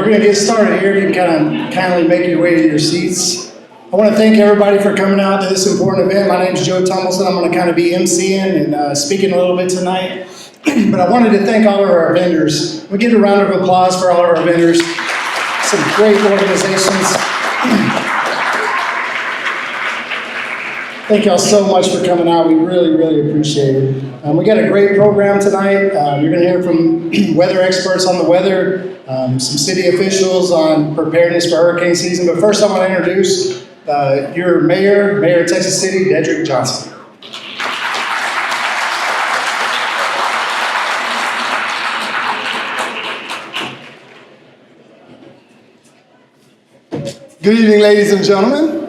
We're going to get started here. You can kindly make your way to your seats. I want to thank everybody for coming out to this important event. My name is Joe Tumbleson. I'm going to kind of be emceeing and speaking a little bit tonight. But I wanted to thank all of our vendors. We get a round of applause for all of our vendors. Some great organizations. Thank y'all so much for coming out. We really, really appreciate it. We got a great program tonight. You're going to hear from weather experts on the weather, some city officials on preparedness for hurricane season. But first, I want to introduce your mayor of Texas City, Dedrick Johnson. Good evening, ladies and gentlemen.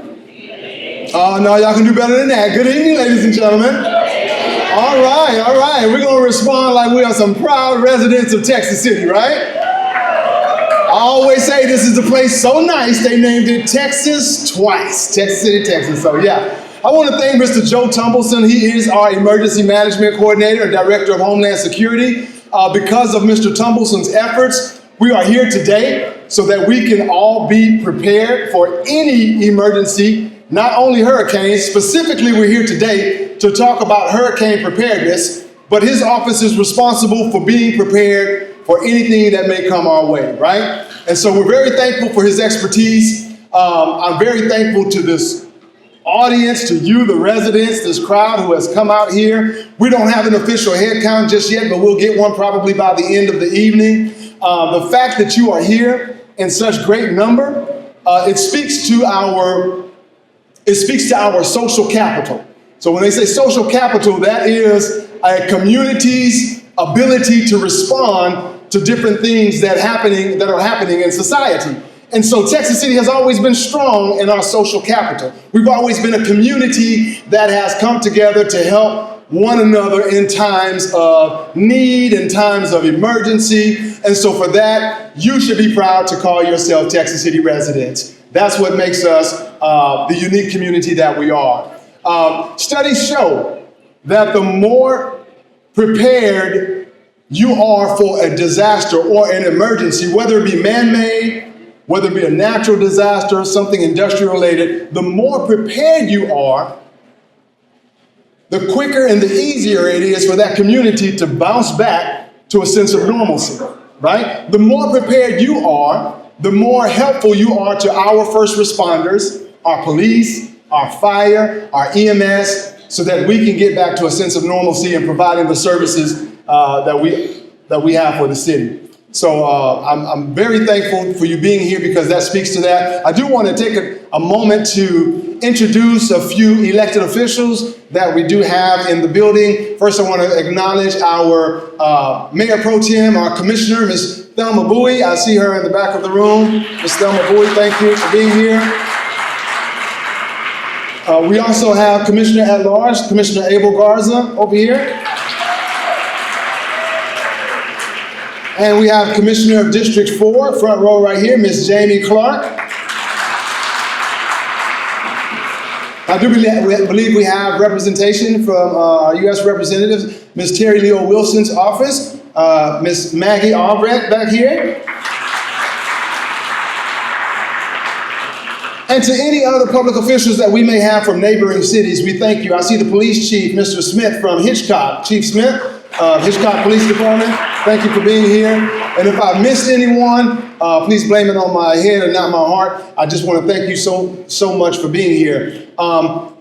Oh, no, y'all can do better than that. Good evening, ladies and gentlemen. All right. We're going to respond like we are some proud residents of Texas City, right? I always say this is a place so nice, they named it Texas twice. Texas City, Texas. So, yeah. I want to thank Mr. Joe Tumbleson. He is our Emergency Management Coordinator and Director of Homeland Security. Because of Mr. Tumbleson's efforts, we are here today so that we can all be prepared for any emergency. Not only hurricanes, specifically we're here today to talk about hurricane preparedness, but his office is responsible for being prepared for anything that may come our way, right? And so we're very thankful for his expertise. I'm very thankful to this audience, to you, the residents, this crowd who has come out here. We don't have an official head count just yet, but we'll get one probably by the end of the evening. The fact that you are here in such great number, it speaks to our social capital. So when they say social capital, that is a community's ability to respond to different things that are happening in society. And so Texas City has always been strong in our social capital. We've always been a community that has come together to help one another in times of need, in times of emergency. And so for that, you should be proud to call yourself Texas City residents. That's what makes us the unique community that we are. Studies show that the more prepared you are for a disaster or an emergency, whether it be man-made, whether it be a natural disaster, something industrial related, the more prepared you are, the quicker and the easier it is for that community to bounce back to a sense of normalcy, right? The more prepared you are, the more helpful you are to our first responders, our police, our fire, our EMS, so that we can get back to a sense of normalcy and providing the services that we have for the city. So I'm very thankful for you being here because that speaks to that. I do want to take a moment to introduce a few elected officials that we do have in the building. First, I want to acknowledge our Mayor Pro Tem, our Commissioner, Ms. Thelma Bowie. I see her in the back of the room. Ms. Thelma Bowie, thank you for being here. We also have Commissioner at Large, Commissioner Abel Garza over here. And we have Commissioner of District 4, front row right here, Ms. Jamie Clark. I do believe we have representation from our U.S. representatives, Ms. Terry Leo Wilson's office, Ms. Maggie Albrecht back here. And to any other public officials that we may have from neighboring cities, we thank you. I see the police chief, Mr. Smith from Hitchcock. Chief Smith, Hitchcock Police Department, thank you for being here. And if I missed anyone, please blame it on my head and not my heart. I just want to thank you so much for being here.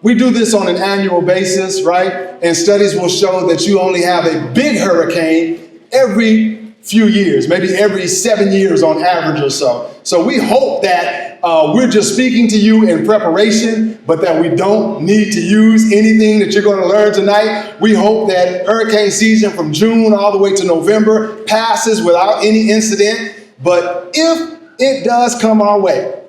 We do this on an annual basis, right? And studies will show that you only have a big hurricane every few years, maybe every 7 years on average or so. So we hope that we're just speaking to you in preparation, but that we don't need to use anything that you're going to learn tonight. We hope that hurricane season from June all the way to November passes without any incident. But if it does come our way,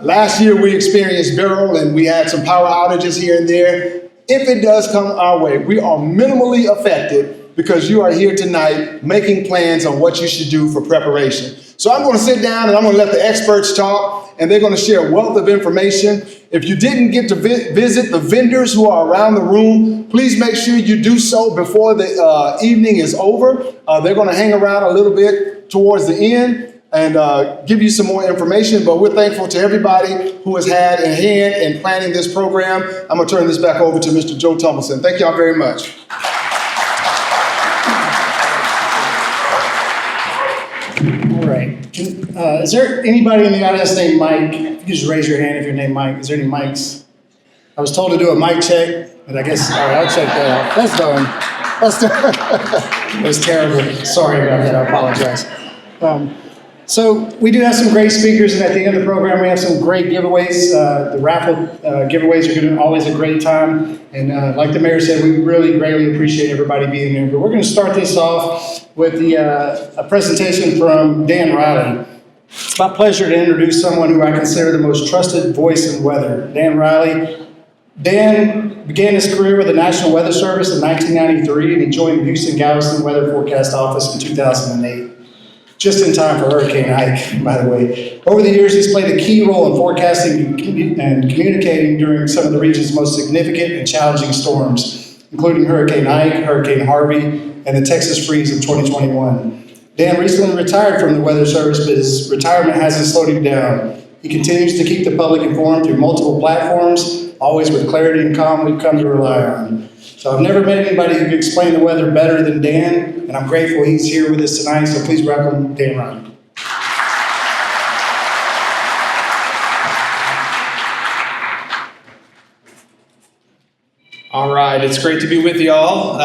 last year we experienced Beryl and we had some power outages here and there. If it does come our way, we are minimally affected because you are here tonight making plans on what you should do for preparation. So I'm going to sit down and I'm going to let the experts talk, and they're going to share a wealth of information. If you didn't get to visit the vendors who are around the room, please make sure you do so before the evening is over. They're going to hang around a little bit towards the end. and give you some more information, but we're thankful to everybody who has had a hand in planning this program. I'm gonna turn this back over to Mr. Joe Tumbleson. Thank y'all very much. All right. Is there anybody in the audience named Mike? If you just raise your hand if you're named Mike. Is there any Mikes? I was told to do a mic check, but I guess, all right, I'll check that out. That's done. That's done. It was terrible. Sorry about that. I apologize. So we do have some great speakers, and at the end of the program, we have some great giveaways. The raffle giveaways are going to always a great time. And like the mayor said, we really greatly appreciate everybody being here. But we're going to start this off with a presentation from Dan Riley. It's my pleasure to introduce someone who I consider the most trusted voice in weather, Dan Riley. Dan began his career with the National Weather Service in 1993, and he joined the Houston Galveston Weather Forecast Office in 2008. Just in time for Hurricane Ike, by the way. Over the years, he's played a key role in forecasting and communicating during some of the region's most significant and challenging storms, including Hurricane Ike, Hurricane Harvey, and the Texas freeze of 2021. Dan recently retired from the Weather Service, but his retirement hasn't slowed him down. He continues to keep the public informed through multiple platforms, always with clarity and calm we've come to rely on. So I've never met anybody who can explain the weather better than Dan, and I'm grateful he's here with us tonight, so please welcome Dan Riley. All right, it's great to be with y'all.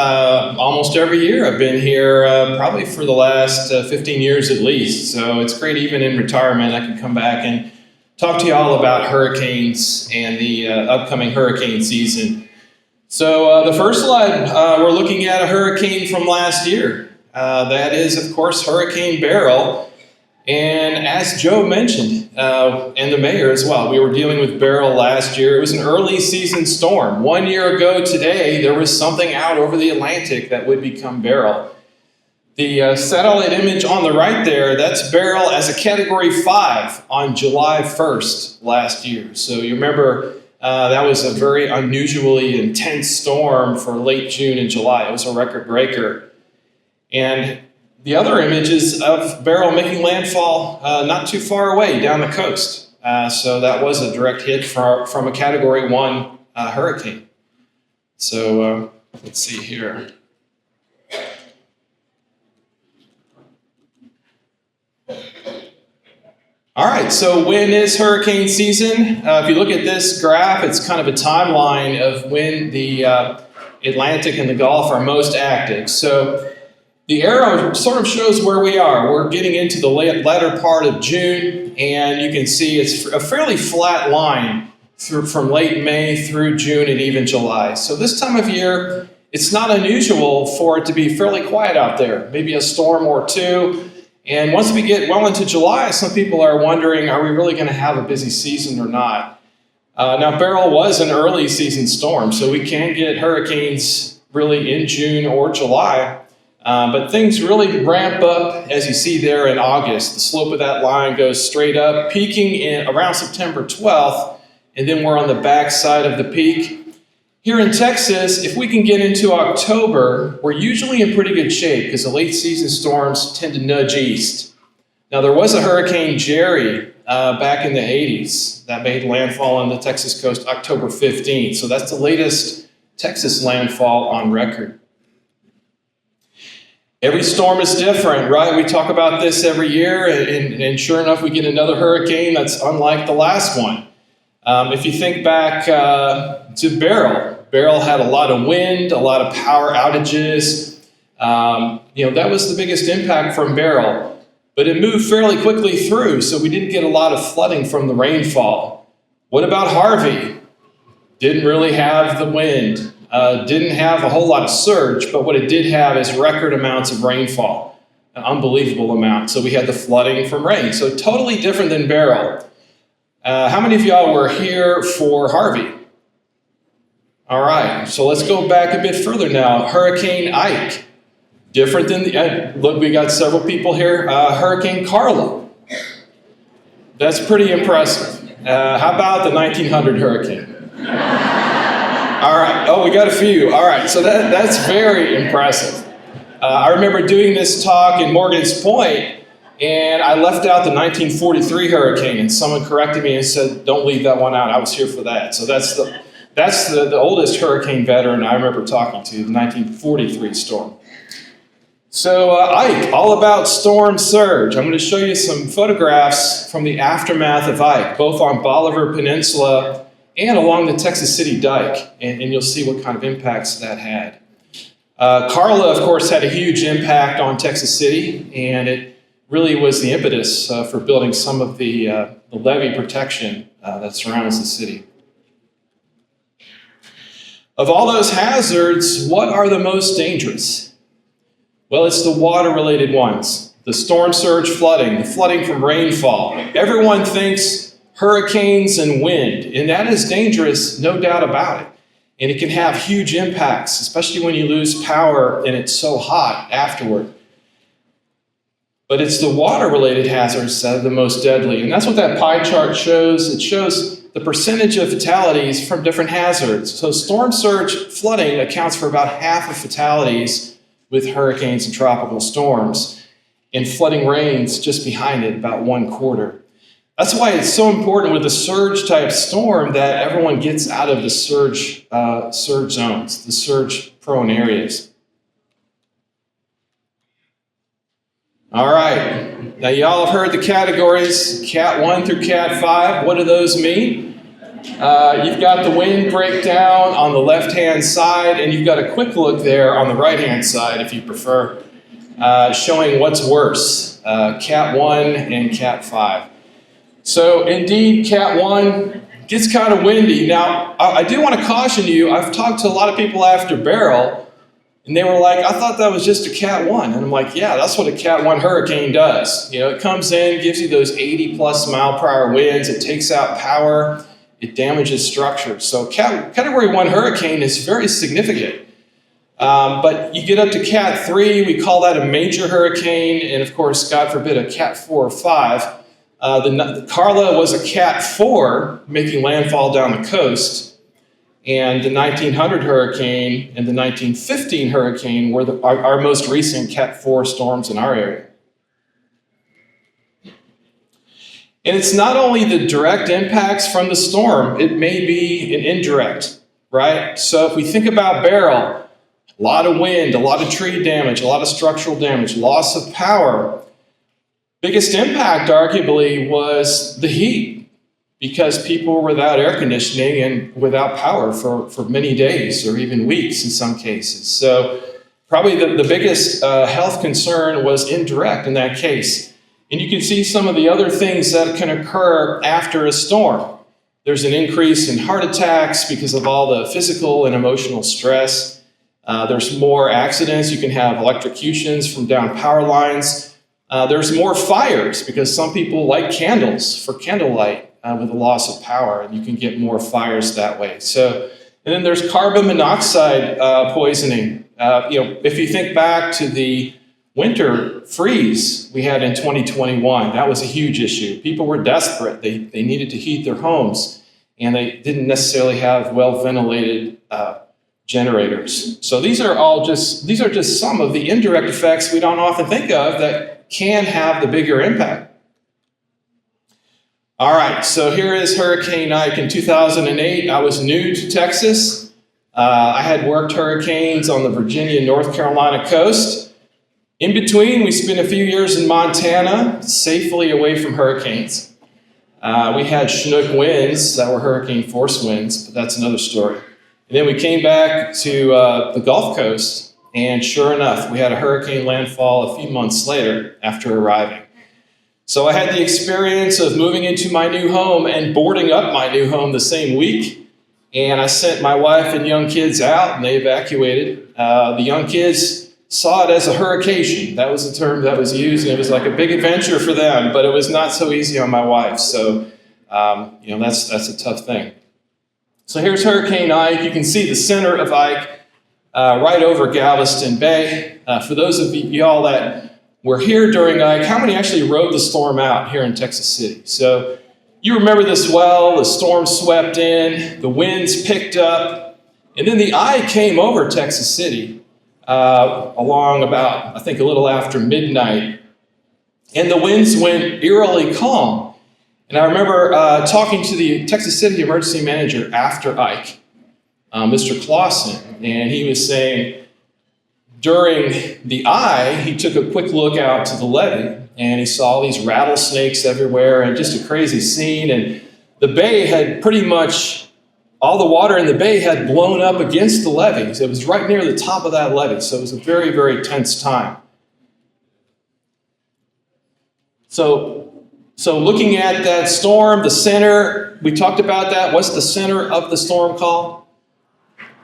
Almost every year I've been here, probably for the last 15 years at least. So it's great even in retirement I can come back and talk to y'all about hurricanes and the upcoming hurricane season. So the first slide, we're looking at a hurricane from last year. That is, of course, Hurricane Beryl. And as Joe mentioned, and the mayor as well, we were dealing with Beryl last year. It was an early season storm. 1 year ago today, there was something out over the Atlantic that would become Beryl. The satellite image on the right there, that's Beryl as a Category 5 on July 1st last year. So you remember that was a very unusually intense storm for late June and July. It was a record breaker. And the other image is of Beryl making landfall not too far away down the coast. So that was a direct hit from a Category 1 hurricane. So let's see here. All right, so when is hurricane season? If you look at this graph, it's kind of a timeline of when the Atlantic and the Gulf are most active. So the arrow sort of shows where we are. We're getting into the latter part of June, and you can see it's a fairly flat line from late May through June and even July. So this time of year, it's not unusual for it to be fairly quiet out there, maybe a storm or two. And once we get well into July, some people are wondering, are we really going to have a busy season or not? Now, Beryl was an early season storm, so we can get hurricanes really in June or July. But things really ramp up, as you see there, in August. The slope of that line goes straight up, peaking in around September 12th, and then we're on the back side of the peak. Here in Texas, if we can get into October, we're usually in pretty good shape because the late season storms tend to nudge east. Now, there was a Hurricane Jerry back in the 80s that made landfall on the Texas coast October 15th. So that's the latest Texas landfall on record. Every storm is different, right? We talk about this every year, and sure enough, we get another hurricane that's unlike the last one. If you think back to Beryl had a lot of wind, a lot of power outages. That was the biggest impact from Beryl, but it moved fairly quickly through, so we didn't get a lot of flooding from the rainfall. What about Harvey? Didn't really have the wind, didn't have a whole lot of surge, but what it did have is record amounts of rainfall, an unbelievable amount. So we had the flooding from rain, so totally different than Beryl. How many of y'all were here for Harvey? All right, so let's go back a bit further now. Hurricane Ike, different than look, we got several people here. Hurricane Carla, that's pretty impressive. How about the 1900 hurricane? All right, oh, we got a few. All right, so that's very impressive. I remember doing this talk in Morgan's Point And I left out the 1943 hurricane, and someone corrected me and said, don't leave that one out. I was here for that. So that's the oldest hurricane veteran I remember talking to, the 1943 storm. So Ike, all about storm surge. I'm going to show you some photographs from the aftermath of Ike, both on Bolivar Peninsula and along the Texas City Dike, and you'll see what kind of impacts that had. Carla, of course, had a huge impact on Texas City, and it really was the impetus for building some of the levee protection that surrounds the city. Of all those hazards, what are the most dangerous? Well, it's the water-related ones. The storm surge flooding, the flooding from rainfall. Everyone thinks hurricanes and wind, and that is dangerous, no doubt about it. And it can have huge impacts, especially when you lose power and it's so hot afterward. But it's the water-related hazards that are the most deadly. And that's what that pie chart shows. It shows the percentage of fatalities from different hazards. So storm surge flooding accounts for about half of fatalities with hurricanes and tropical storms. And flooding rains just behind it, about 1/4. That's why it's so important with a surge-type storm that everyone gets out of the surge zones, the surge-prone areas. All right, now y'all have heard the categories, Cat 1 through Cat 5. What do those mean? You've got the wind breakdown on the left-hand side, and you've got a quick look there on the right-hand side, if you prefer, showing what's worse, Cat 1 and Cat 5. So indeed, Cat 1 gets kind of windy. Now, I do want to caution you, I've talked to a lot of people after Beryl, and they were like, I thought that was just a Cat 1. And I'm like, yeah, that's what a Cat 1 hurricane does. You know, it comes in, gives you those 80+ mile per hour winds, it takes out power, it damages structures. So Category 1 hurricane is very significant. But you get up to Cat 3, we call that a major hurricane, and of course, God forbid, a Cat 4 or 5. The Carla was a Cat 4, making landfall down the coast, and the 1900 hurricane and the 1915 hurricane were our most recent Cat 4 storms in our area. And it's not only the direct impacts from the storm, it may be an indirect, right? So if we think about Beryl, a lot of wind, a lot of tree damage, a lot of structural damage, loss of power. Biggest impact, arguably, was the heat, because people were without air conditioning and without power for many days or even weeks in some cases. So probably the biggest health concern was indirect in that case. And you can see some of the other things that can occur after a storm. There's an increase in heart attacks because of all the physical and emotional stress. There's more accidents. You can have electrocutions from down power lines. There's more fires because some people light candles for candlelight with the loss of power, and you can get more fires that way. So, and then there's carbon monoxide poisoning. If you think back to the winter freeze we had in 2021, that was a huge issue. People were desperate. They needed to heat their homes, and they didn't necessarily have well-ventilated generators. So these are just some of the indirect effects we don't often think of that can have the bigger impact. All right, so here is Hurricane Ike in 2008. I was new to Texas. I had worked hurricanes on the Virginia, North Carolina coast. In between, we spent a few years in Montana, safely away from hurricanes. We had Chinook winds that were hurricane force winds, but that's another story. And then we came back to the Gulf Coast, and sure enough, we had a hurricane landfall a few months later after arriving. So I had the experience of moving into my new home and boarding up my new home the same week. And I sent my wife and young kids out, and they evacuated. The young kids saw it as a hurricane. That was the term that was used, and it was like a big adventure for them, but it was not so easy on my wife. So, that's a tough thing. So here's Hurricane Ike. You can see the center of Ike right over Galveston Bay. For those of y'all that were here during Ike, how many actually rode the storm out here in Texas City? So you remember this well. The storm swept in, the winds picked up, and then the eye came over Texas City along about, I think, a little after midnight. and the winds went eerily calm. And I remember talking to the Texas City emergency manager after Ike, Mr. Clausen, and he was saying during the eye, he took a quick look out to the levee, and he saw these rattlesnakes everywhere, and just a crazy scene. And the bay had pretty much, all the water in the bay had blown up against the levee. So it was right near the top of that levee, so it was a very, very tense time. So looking at that storm, the center, we talked about that. What's the center of the storm called?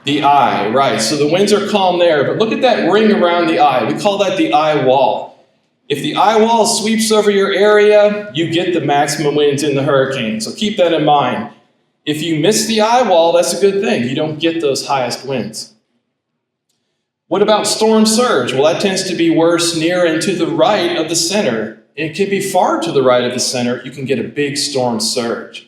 The eye, right. So the winds are calm there, but look at that ring around the eye. We call that the eye wall. If the eye wall sweeps over your area, you get the maximum winds in the hurricane. So keep that in mind. If you miss the eye wall, that's a good thing. You don't get those highest winds. What about storm surge? Well, that tends to be worse near and to the right of the center. It can be far to the right of the center. You can get a big storm surge.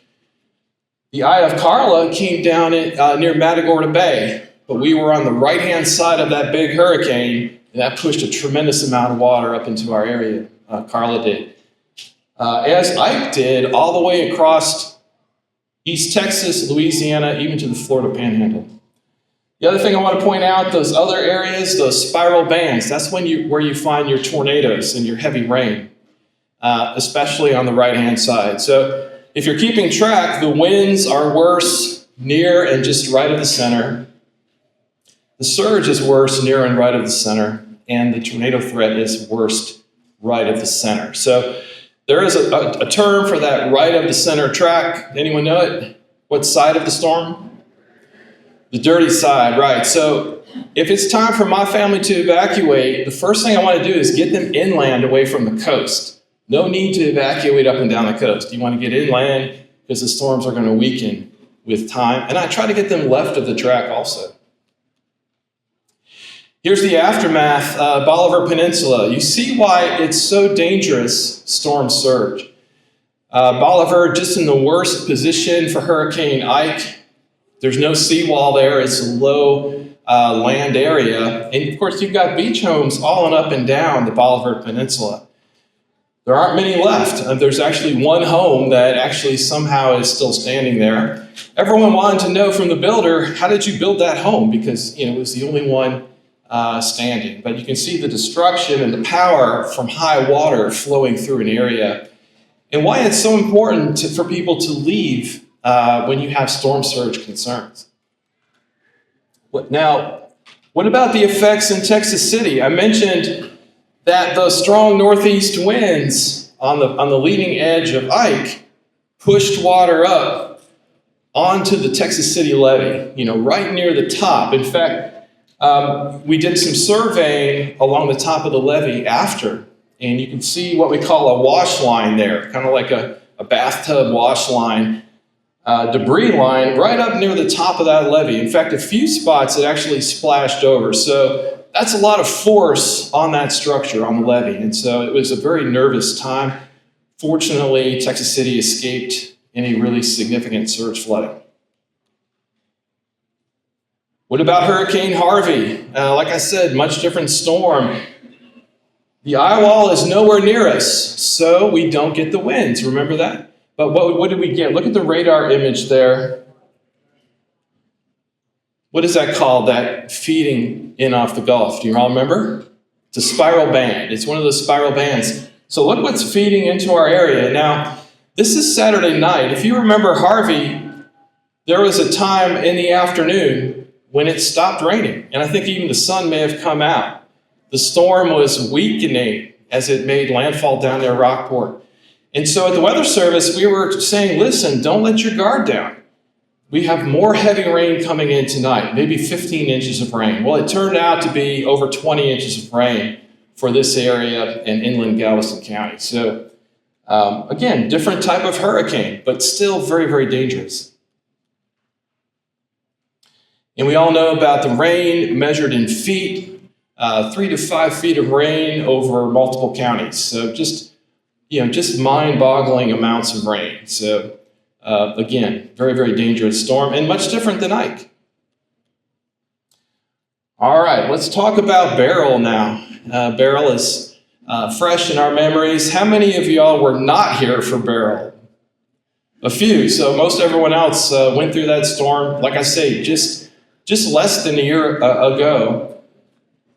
The eye of Carla came down near Matagorda Bay, but we were on the right-hand side of that big hurricane, and that pushed a tremendous amount of water up into our area. Carla did. As Ike did, all the way across East Texas, Louisiana, even to the Florida Panhandle. The other thing I want to point out, those other areas, those spiral bands, that's where you find your tornadoes and your heavy rain, especially on the right-hand side. So if you're keeping track, the winds are worse near and just right of the center. The surge is worse near and right of the center, and the tornado threat is worst right of the center. So there is a term for that right of the center track. Anyone know it? What side of the storm? The dirty side, right. So if it's time for my family to evacuate, the first thing I want to do is get them inland away from the coast. No need to evacuate up and down the coast. You want to get inland because the storms are going to weaken with time. And I try to get them left of the track also. Here's the aftermath, Bolivar Peninsula. You see why it's so dangerous, storm surge. Bolivar, just in the worst position for Hurricane Ike. There's no seawall there. It's a low land area. And of course, you've got beach homes all and up and down the Bolivar Peninsula. There aren't many left. There's actually one home that actually somehow is still standing there. Everyone wanted to know from the builder, how did you build that home? Because it was the only one standing. But you can see the destruction and the power from high water flowing through an area. And why it's so important for people to leave when you have storm surge concerns. Now, what about the effects in Texas City? I mentioned that those strong northeast winds on the leading edge of Ike pushed water up onto the Texas City levee, right near the top. In fact, we did some surveying along the top of the levee after, and you can see what we call a wash line there, kind of like a bathtub wash line. Debris line right up near the top of that levee. In fact, a few spots it actually splashed over. So that's a lot of force on that structure, on the levee. And so it was a very nervous time. Fortunately, Texas City escaped any really significant surge flooding. What about Hurricane Harvey? Like I said, much different storm. The eye wall is nowhere near us, so we don't get the winds. Remember that? But what did we get? Look at the radar image there. What is that called, that feeding in off the Gulf? Do you all remember? It's a spiral band. It's one of those spiral bands. So look what's feeding into our area. Now, this is Saturday night. If you remember Harvey, there was a time in the afternoon when it stopped raining. And I think even the sun may have come out. The storm was weakening as it made landfall down near Rockport. And so at the Weather Service, we were saying, listen, don't let your guard down. We have more heavy rain coming in tonight, maybe 15 inches of rain. Well, it turned out to be over 20 inches of rain for this area and inland Galveston County. So again, different type of hurricane, but still very, very dangerous. And we all know about the rain measured in feet, 3 to 5 feet of rain over multiple counties. So just mind-boggling amounts of rain. So, again, very, very dangerous storm and much different than Ike. All right, let's talk about Beryl now. Beryl is fresh in our memories. How many of y'all were not here for Beryl? A few. So most everyone else went through that storm, like I say, just less than a year ago.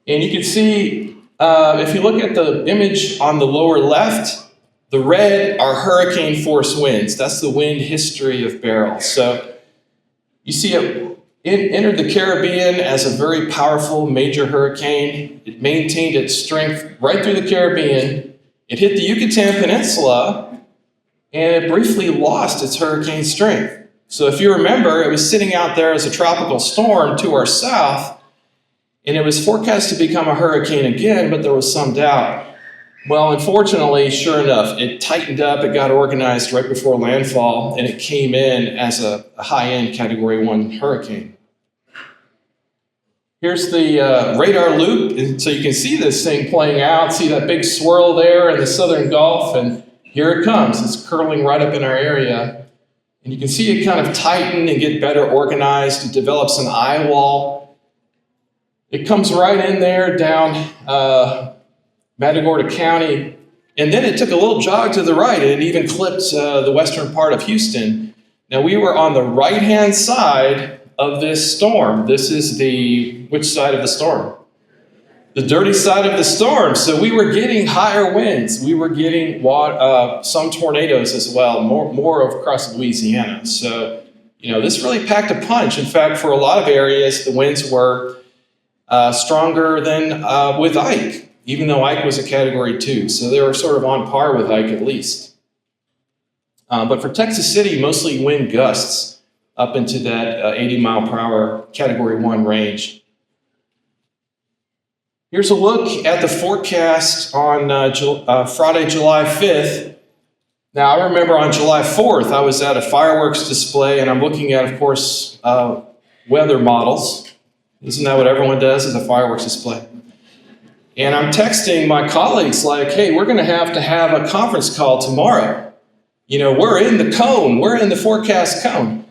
And you can see, if you look at the image on the lower left, the red are hurricane force winds. That's the wind history of Beryl. So you see it entered the Caribbean as a very powerful major hurricane. It maintained its strength right through the Caribbean. It hit the Yucatan Peninsula, and it briefly lost its hurricane strength. So if you remember, it was sitting out there as a tropical storm to our south, and it was forecast to become a hurricane again, but there was some doubt. Well, unfortunately, sure enough, it tightened up, it got organized right before landfall, and it came in as a high-end Category 1 hurricane. Here's the radar loop, and so you can see this thing playing out, see that big swirl there in the southern Gulf, and here it comes. It's curling right up in our area. And you can see it kind of tighten and get better organized. It develops an eye wall. It comes right in there down Matagorda County, and then it took a little jog to the right, and it even clipped the western part of Houston. Now, we were on the right-hand side of this storm. This is which side of the storm? The dirty side of the storm. So we were getting higher winds. We were getting some tornadoes as well, more across Louisiana. So, this really packed a punch. In fact, for a lot of areas, the winds were stronger than with Ike, even though Ike was a Category 2. So they were sort of on par with Ike at least. But for Texas City, mostly wind gusts up into that 80 mile per hour Category 1 range. Here's a look at the forecast on Friday, July 5th. Now, I remember on July 4th, I was at a fireworks display, and I'm looking at, of course, weather models. Isn't that what everyone does at a fireworks display? And I'm texting my colleagues like, hey, we're going to have a conference call tomorrow. We're in the cone. We're in the forecast cone.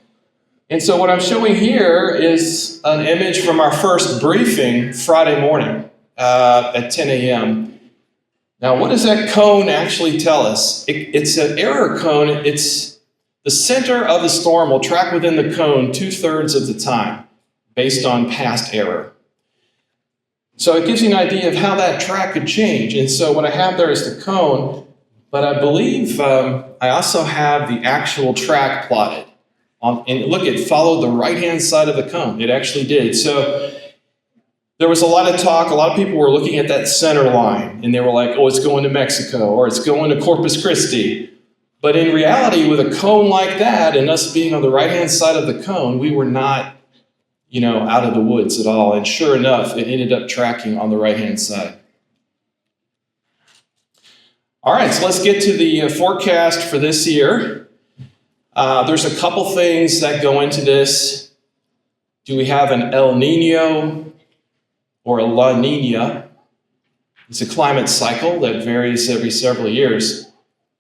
And so what I'm showing here is an image from our first briefing Friday morning at 10 a.m. Now, what does that cone actually tell us? It's an error cone. It's the center of the storm will track within the cone 2/3 of the time based on past error. So it gives you an idea of how that track could change. And so what I have there is the cone, but I believe I also have the actual track plotted. And look, it followed the right-hand side of the cone. It actually did. So there was a lot of talk. A lot of people were looking at that center line, and they were like, oh, it's going to Mexico, or it's going to Corpus Christi. But in reality, with a cone like that, and us being on the right-hand side of the cone, we were not out of the woods at all. And sure enough, it ended up tracking on the right-hand side. All right, so let's get to the forecast for this year. There's a couple things that go into this. Do we have an El Nino or a La Nina? It's a climate cycle that varies every several years.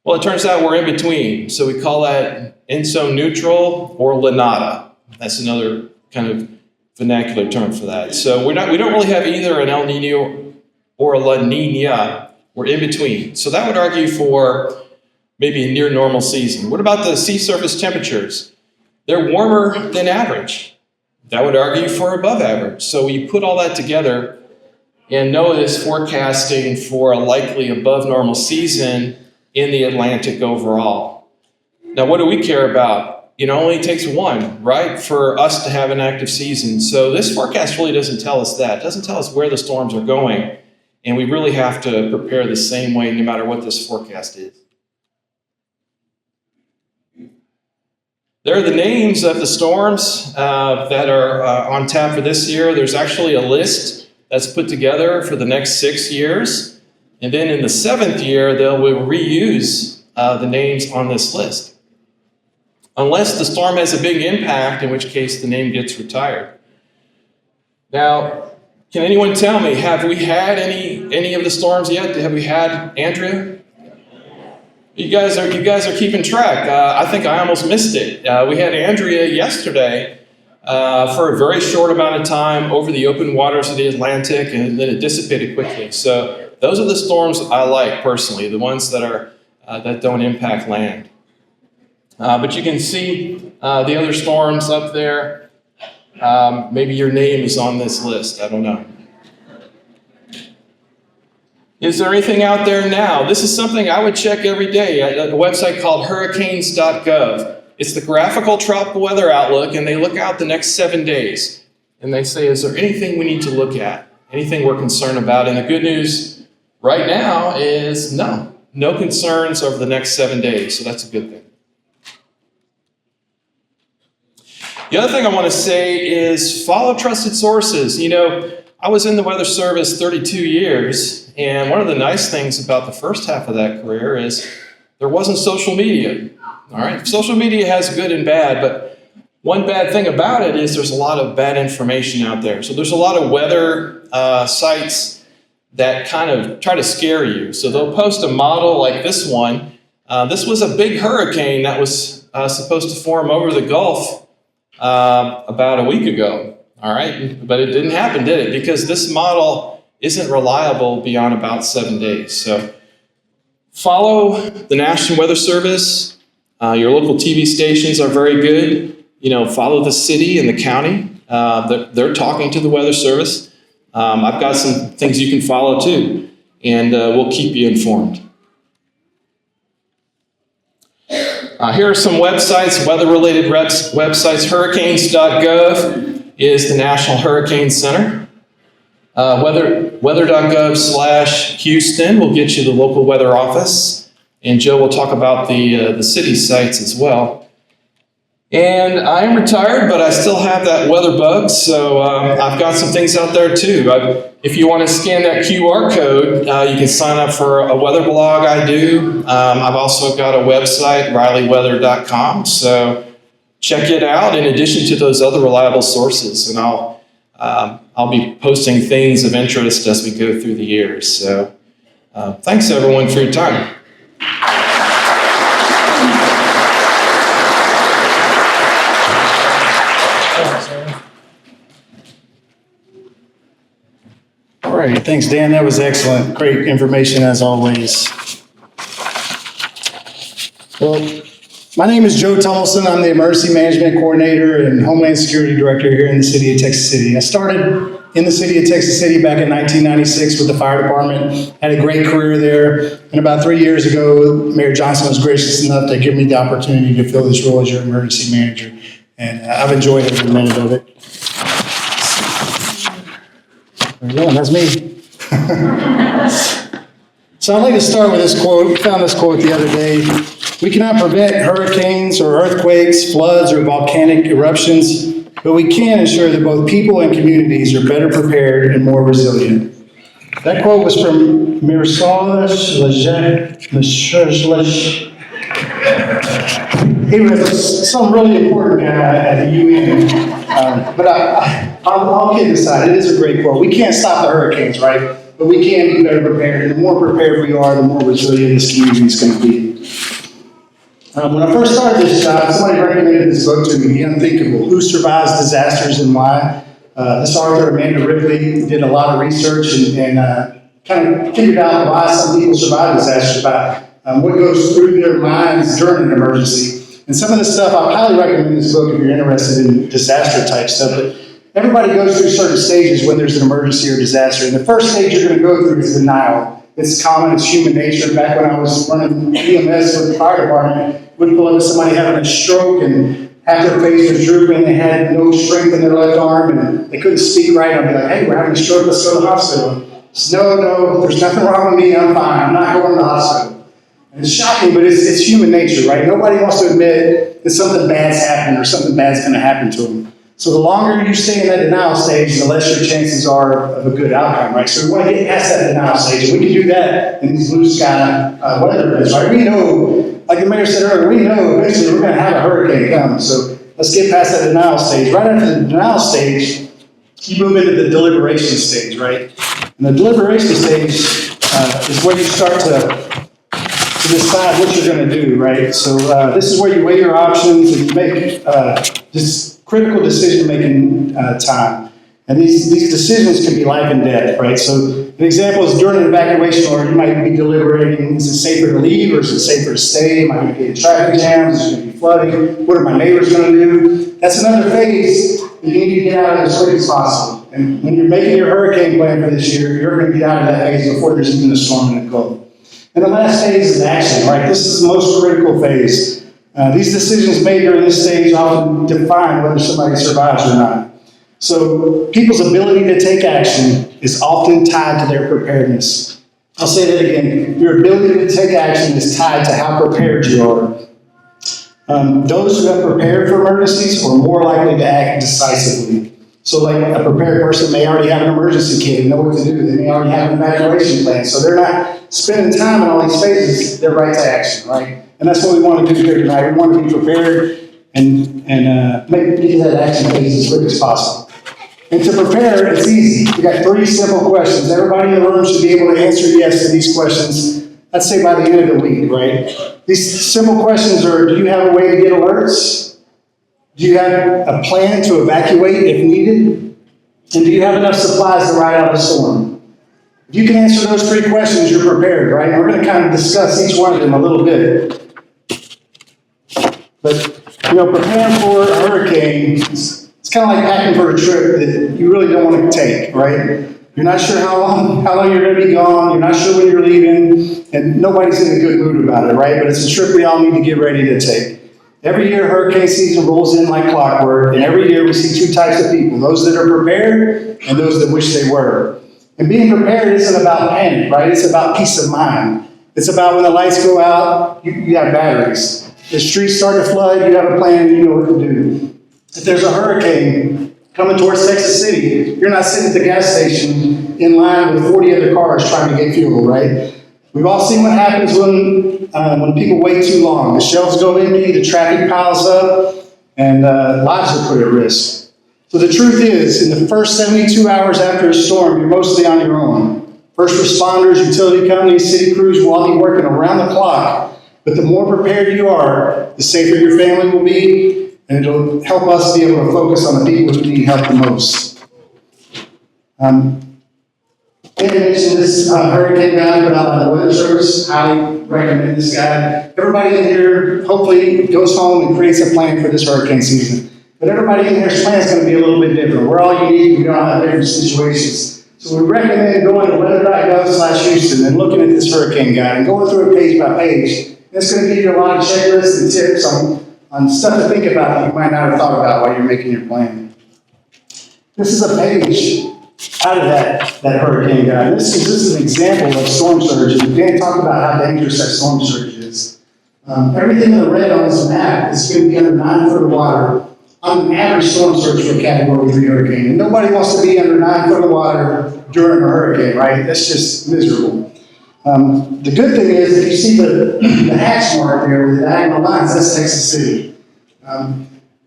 Well, it turns out we're in between. So we call that ENSO neutral or La Nada. That's another kind of vernacular term for that. So we don't really have either an El Nino or a La Nina. We're in between. So that would argue for maybe a near normal season. What about the sea surface temperatures? They're warmer than average. That would argue for above average. So you put all that together, and NOAA is forecasting for a likely above normal season in the Atlantic overall. Now, what do we care about? It only takes one, right, for us to have an active season. So this forecast really doesn't tell us that. It doesn't tell us where the storms are going. And we really have to prepare the same way no matter what this forecast is. There are the names of the storms that are on tap for this year. There's actually a list that's put together for the next 6 years. And then in the 7th year, they'll reuse the names on this list. Unless the storm has a big impact, in which case the name gets retired. Now, can anyone tell me, have we had any of the storms yet? Have we had Andrea? You guys are keeping track. I think I almost missed it. We had Andrea yesterday for a very short amount of time over the open waters of the Atlantic, and then it dissipated quickly. So those are the storms I like personally, the ones that are that don't impact land. But you can see the other storms up there. Maybe your name is on this list. I don't know. Is there anything out there now? This is something I would check every day at a website called hurricanes.gov. It's the graphical tropical weather outlook, and they look out the next 7 days. And they say, is there anything we need to look at? Anything we're concerned about? And the good news right now is no. No concerns over the next 7 days, so that's a good thing. The other thing I want to say is follow trusted sources. You know, I was in the Weather Service 32 years, and one of the nice things about the first half of that career is there wasn't social media. All right, social media has good and bad, but one bad thing about it is there's a lot of bad information out there. So there's a lot of weather sites that kind of try to scare you. So they'll post a model like this one. This was a big hurricane that was supposed to form over the Gulf about a week ago. All right, but it didn't happen, did it? Because this model isn't reliable beyond about 7 days. So follow the National Weather Service. Your local TV stations are very good. You know, follow the city and the county. They're talking to the Weather Service. I've got some things you can follow too, and we'll keep you informed. Here are some websites, weather-related websites. Hurricanes.gov is the National Hurricane Center. Weather.gov/Houston will get you the local weather office. And Joe will talk about the city sites as well. And I am retired, but I still have that weather bug, so I've got some things out there too. If you want to scan that QR code, you can sign up for a weather blog I do. I've also got a website, RileyWeather.com, so check it out in addition to those other reliable sources. And I'll be posting things of interest as we go through the years. So thanks everyone for your time. All right, thanks, Dan. That was excellent. Great information as always. Well, my name is Joe Tummelson. I'm the Emergency Management Coordinator and Homeland Security Director here in the city of Texas City. I started in the city of Texas City back in 1996 with the fire department. Had a great career there. And about 3 years ago, Mayor Johnson was gracious enough to give me the opportunity to fill this role as your emergency manager. And I've enjoyed every minute of it. There you go, that's me. So I'd like to start with this quote. We found this quote the other day. We cannot prevent hurricanes or earthquakes, floods, or volcanic eruptions, but we can ensure that both people and communities are better prepared and more resilient. That quote was from Miroslav Lajcak. He was some really important guy at the UN. But I'll kid aside, it is a great quote. We can't stop the hurricanes, right? But we can be better prepared. And the more prepared we are, the more resilient this community is going to be. When I first started this job, somebody recommended this book to me, The Unthinkable: Who Survives Disasters and Why. This author, Amanda Ripley, did a lot of research and kind of figured out why some people survive disasters, about what goes through their minds during an emergency. And some of the stuff, I highly recommend this book if you're interested in disaster type stuff. But everybody goes through certain stages when there's an emergency or disaster. And the first stage you're going to go through is denial. It's common, it's human nature. Back when I was running EMS with the fire department, we'd pull up with somebody having a stroke and half their face was drooping, they had no strength in their left arm, and they couldn't speak right. I'd be like, hey, we're having a stroke, let's go to the hospital. No, there's nothing wrong with me, I'm fine, I'm not going to the hospital. And it's shocking, but it's human nature, right? Nobody wants to admit that something bad's happened or something bad's going to happen to them. So the longer you stay in that denial stage, the less your chances are of a good outcome, right? So we want to get past that denial stage, and we can do that in these blue sky weather events, right? We know, like the mayor said earlier, we know eventually we're going to have a hurricane come. So let's get past that denial stage. Right after the denial stage, you move into the deliberation stage, right? And the deliberation stage is where you start to decide what you're going to do, right? So this is where you weigh your options and you make this critical decision-making time. And these decisions can be life and death, right? So an example is during an evacuation order, you might be deliberating, is it safer to leave or is it safer to stay? Am I going to get in traffic jams? Is it going to be flooding? What are my neighbors going to do? That's another phase that you need to get out of as quick as possible. And when you're making your hurricane plan for this year, you're going to get out of that phase before there's even a storm in the Gulf. And the last phase is action, right? This is the most critical phase. These decisions made during this stage often define whether somebody survives or not. So people's ability to take action is often tied to their preparedness. I'll say that again. Your ability to take action is tied to how prepared you are. Those who have prepared for emergencies are more likely to act decisively. So like a prepared person may already have an emergency kit and know what to do. They may already have an evacuation plan. So they're not spending time in all these phases. They're right to action, right? And that's what we want to do here tonight. We want to be prepared and make that action phase as quick as possible. And to prepare, it's easy. We got 3 simple questions. Everybody in the room should be able to answer yes to these questions, let's say by the end of the week, right? These simple questions are, do you have a way to get alerts? Do you have a plan to evacuate if needed? And do you have enough supplies to ride out the storm? If you can answer those 3 questions, you're prepared, right? And we're going to kind of discuss each one of them a little bit. But, preparing for a hurricane, it's kind of like packing for a trip that you really don't want to take, right? You're not sure how long you're going to be gone. You're not sure when you're leaving, and nobody's in a good mood about it, right? But it's a trip we all need to get ready to take. Every year, hurricane season rolls in like clockwork, and every year we see 2 types of people, those that are prepared and those that wish they were. And being prepared isn't about panic, right? It's about peace of mind. It's about when the lights go out, you have batteries. The streets start to flood, you have a plan, you know what to do. If there's a hurricane coming towards Texas City, you're not sitting at the gas station in line with 40 other cars trying to get fuel, right? We've all seen what happens when people wait too long. The shelves go empty, the traffic piles up, and lives are put at risk. So the truth is, in the first 72 hours after a storm, you're mostly on your own. First responders, utility companies, city crews will all be working around the clock. But the more prepared you are, the safer your family will be, and it'll help us be able to focus on the people who need help the most. I mentioned this hurricane guide put out by the Weather Service. Highly recommend this guide. Everybody in here hopefully goes home and creates a plan for this hurricane season. But everybody in here's plan is going to be a little bit different. We're all unique. We all have different situations. So we recommend going to weather.gov/Houston and looking at this hurricane guide and going through it page by page. It's going to give you a lot of checklists and tips on stuff to think about that you might not have thought about while you're making your plan. This is a page out of that hurricane guide. This is an example of storm surge, and Dan talked about how dangerous that storm surge is. Everything in the red on this map is going to be under 9 foot of water on an average storm surge for a Category 3 hurricane. And nobody wants to be under 9 foot of water during a hurricane, right? That's just miserable. The good thing is, if you see the hatch mark there with the diagonal lines, that's Texas City.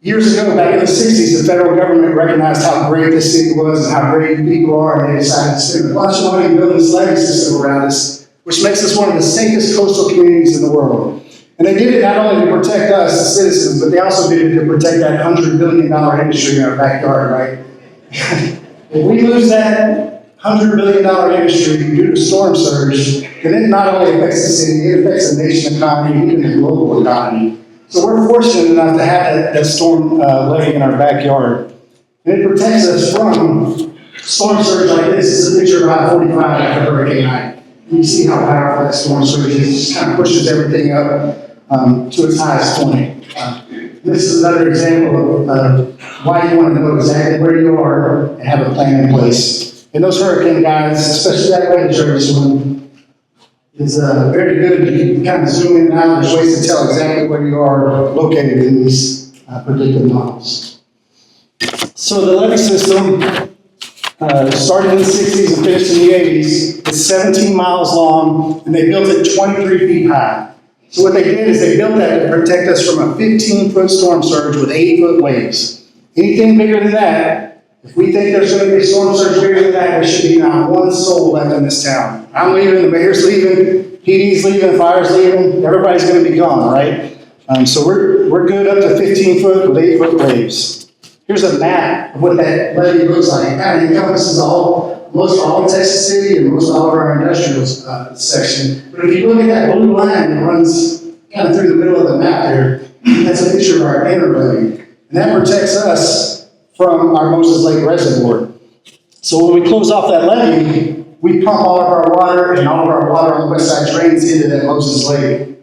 Years ago, back in the 60s, the federal government recognized how great this city was and how great people are, and they decided to spend a bunch of money and build this levee system around us, which makes us one of the safest coastal communities in the world. And they did it not only to protect us, the citizens, but they also did it to protect that $100 billion industry in our backyard, right? If we lose that $100 billion industry due to storm surge, and it not only affects the city, it affects the nation economy, even the global economy. So we're fortunate enough to have that storm levee in our backyard. And it protects us from storm surge like this. This is a picture of I-45 after Hurricane Ike. You see how powerful that storm surge is. It just kind of pushes everything up to its highest point. This is another example of why you want to know exactly where you are and have a plan in place. And those hurricane guides, especially that Weather Service one, is very good. You can kind of zoom in and out. There's ways to tell exactly where you are located in these predictive models. So the levee system started in the 60s and finished in the 80s. It's 17 miles long, and they built it 23 feet high. So what they did is they built that to protect us from a 15-foot storm surge with 8-foot waves. Anything bigger than that, if we think there's going to be a storm surge bigger than that, there should be not one soul left in this town. I'm leaving, the mayor's leaving, PD's leaving, fire's leaving, everybody's going to be gone, right? So we're good up to 15 foot with 8-foot waves. Here's a map of what that levee looks like. It kind of encompasses most all of Texas City and most all of our industrial section. But if you look at that blue line that runs kind of through the middle of the map there, that's a picture of our inner levee. And that protects us from our Moses Lake Reservoir. So when we close off that levee, we pump all of our water, and all of our water on the west side drains into that Moses Lake.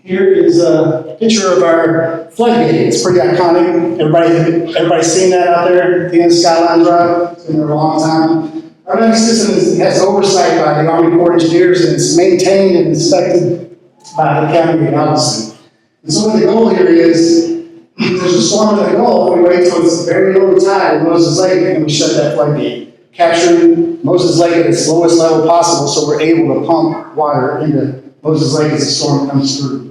Here is a picture of our floodgate. It's pretty iconic. Everybody's seen that out there at the end of Skyline Drive. It's been there a long time. Our levee system has oversight by the Army Corps of Engineers, and it's maintained and inspected by the County of Galveston. And so what the goal here is, there's a storm in the Gulf, we wait till it's very low tide in Moses Lake, and we shut that floodgate, capturing Moses Lake at its lowest level possible, so we're able to pump water into Moses Lake as the storm comes through.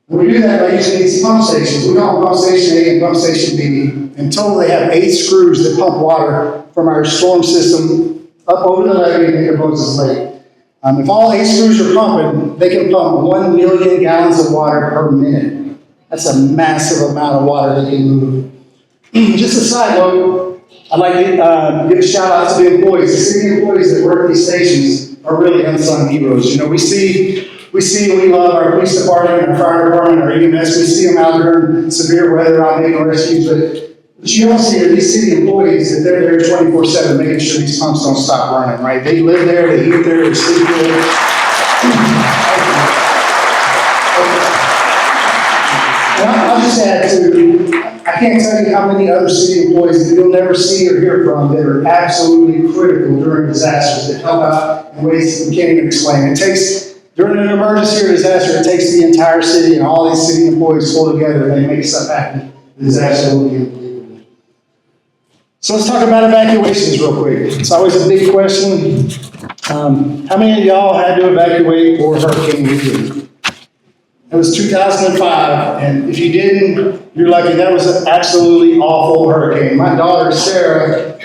We do that by using these pump stations. We call them Pump Station A and Pump Station B. In total, they have 8 screws that pump water from our storm system up over the levee and into Moses Lake. If all 8 screws are pumping, they can pump 1 million gallons of water per minute. That's a massive amount of water they can move. Just a side note, I'd like to give a shout out to the employees. The city employees that work at these stations are really unsung heroes. You know, we love our police department, our fire department, our EMS. We see them out there in severe weather out making rescues, but you don't see are these city employees that they're there 24/7 making sure these pumps don't stop running, right? They live there, they eat there, they sleep there. And I'll just add too, I can't tell you how many other city employees that you'll never see or hear from that are absolutely critical during disasters that help out in ways that we can't even explain. During an emergency or disaster, it takes the entire city and all these city employees pull together and they make stuff happen. The disaster will be unbelievable. So let's talk about evacuations real quick. It's always a big question. How many of y'all had to evacuate for Hurricane Ian? It was 2005, and if you didn't, you're lucky. That was an absolutely awful hurricane. My daughter, Sarah,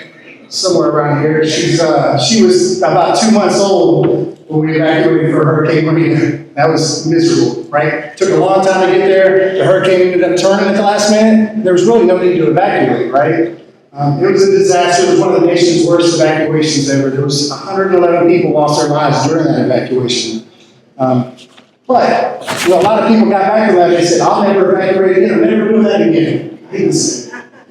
somewhere around here, she was about 2 months old when we evacuated for Hurricane Maria. That was miserable, right? Took a long time to get there. The hurricane ended up turning at the last minute. There was really no need to evacuate, right? It was a disaster. It was one of the nation's worst evacuations ever. There was 111 people lost their lives during that evacuation. But a lot of people got back from that and they said, I'll never evacuate again. I'll never do that again.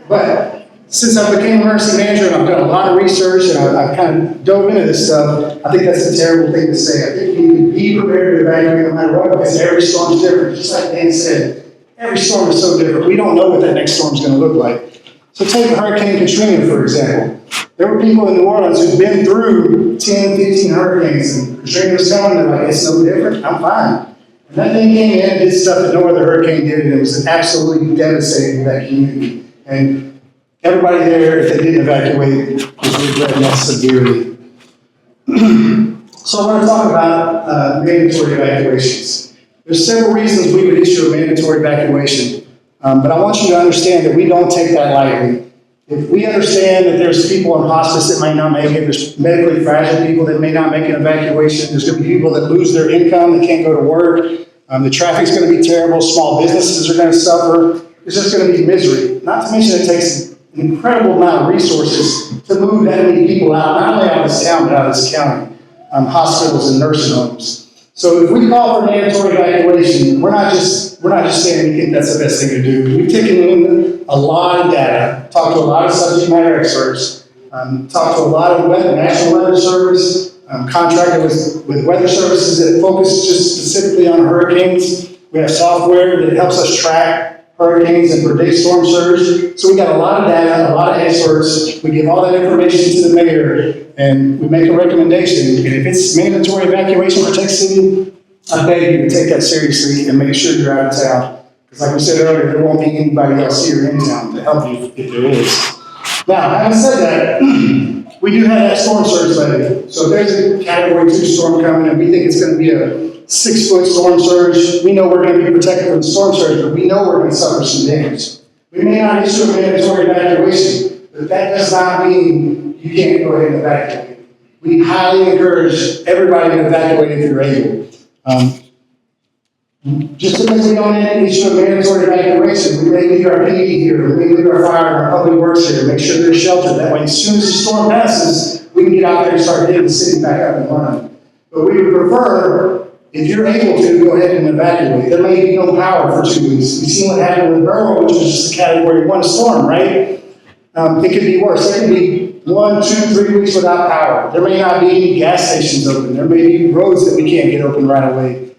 But since I became emergency manager and I've done a lot of research and I've kind of dove into this stuff, I think that's a terrible thing to say. I think we need to be prepared to evacuate no matter what, because every storm is different. Just like Dan said, every storm is so different. We don't know what that next storm is going to look like. So take Hurricane Katrina, for example. There were people in New Orleans who'd been through 10, 15 hurricanes, and Katrina was telling them, like, it's no different, I'm fine. And that thing came in and did stuff that no other hurricane did, and it was absolutely devastating to that community. And everybody there, if they didn't evacuate, was regretting that severely. So I want to talk about mandatory evacuations. There's several reasons we would issue a mandatory evacuation, but I want you to understand that we don't take that lightly. If we understand that there's people in hospice that may not make it, there's medically fragile people that may not make an evacuation, there's going to be people that lose their income, that can't go to work, the traffic's going to be terrible, small businesses are going to suffer, it's just going to be misery. Not to mention it takes an incredible amount of resources to move that many people out, not only out of this town, but out of this county, hospitals and nursing homes. So if we call for mandatory evacuation, we're not just saying we think that's the best thing to do. We've taken in a lot of data, talked to a lot of subject matter experts, talked to a lot of National Weather Service, contracted with weather services that focus just specifically on hurricanes. We have software that helps us track hurricanes and predict storm surge. So we got a lot of data, a lot of experts. We give all that information to the mayor, and we make a recommendation. And if it's mandatory evacuation for Texas City, I beg you to take that seriously and make sure you're out of town. Because like we said earlier, there won't be anybody else here in town to help you if there is. Now, having said that, we do have that storm surge levy. So if there's a Category 2 storm coming and we think it's going to be a 6-foot storm surge, we know we're going to be protected from the storm surge, but we know we're going to suffer some damage. We may not issue a mandatory evacuation, but that does not mean you can't go ahead and evacuate. We highly encourage everybody to evacuate if you're able. Just because we don't issue a mandatory evacuation, we may leave our PD here, we may leave our fire and our public works here, make sure they're sheltered. That way, as soon as the storm passes, we can get out there and start getting the city back up and running. But we would prefer, if you're able to, go ahead and evacuate. There may be no power for 2 weeks. We've seen what happened with Burrow, which was just a category 1 storm, right? It could be worse. There could be 1, 2, 3 weeks without power. There may not be any gas stations open. There may be roads that we can't get open right away.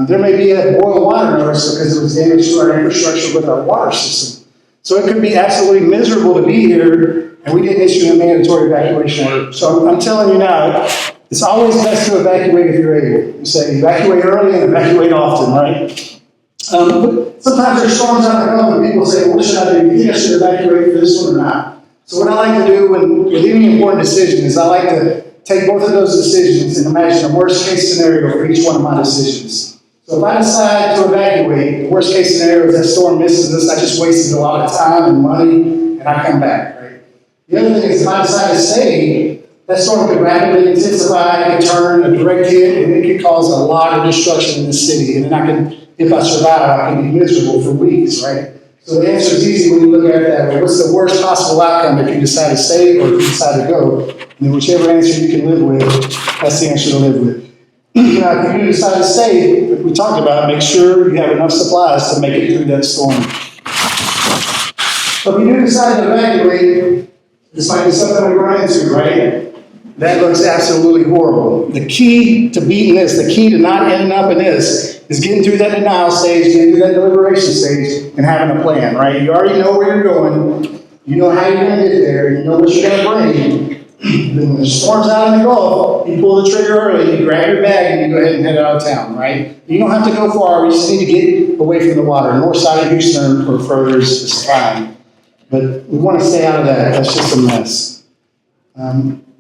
There may be a boil water notice because there was damage to our infrastructure with our water system. So it could be absolutely miserable to be here, and we didn't issue a mandatory evacuation order. So I'm telling you now, it's always best to evacuate if you're able. You say evacuate early and evacuate often, right? But sometimes there's storms out there and people say, well, what should I do? Do you think I should evacuate for this one or not? So what I like to do with any important decision is I like to take both of those decisions and imagine a worst case scenario for each one of my decisions. So if I decide to evacuate, the worst case scenario is that storm misses us, I just wasted a lot of time and money, and I come back, right? The other thing is if I decide to stay, that storm could rapidly intensify, it could turn a direct hit, and it could cause a lot of destruction in the city. And then if I survive, I can be miserable for weeks, right? So the answer is easy when you look at it that way. What's the worst possible outcome if you decide to stay or if you decide to go? And then whichever answer you can live with, that's the answer to live with. Now, if you decide to stay, like we talked about, make sure you have enough supplies to make it through that storm. So if you do decide to evacuate, this might be something we run into, right? That looks absolutely horrible. The key to beating this, the key to not ending up in this, is getting through that denial stage, getting through that deliberation stage, and having a plan, right? You already know where you're going, you know how you're going to get there, you know what you're going to bring. Then when the storm's out in the Gulf, you pull the trigger early, you grab your bag, and you go ahead and head out of town, right? You don't have to go far, we just need to get away from the water. North side of Houston or further is fine. But we want to stay out of that, that's just a mess.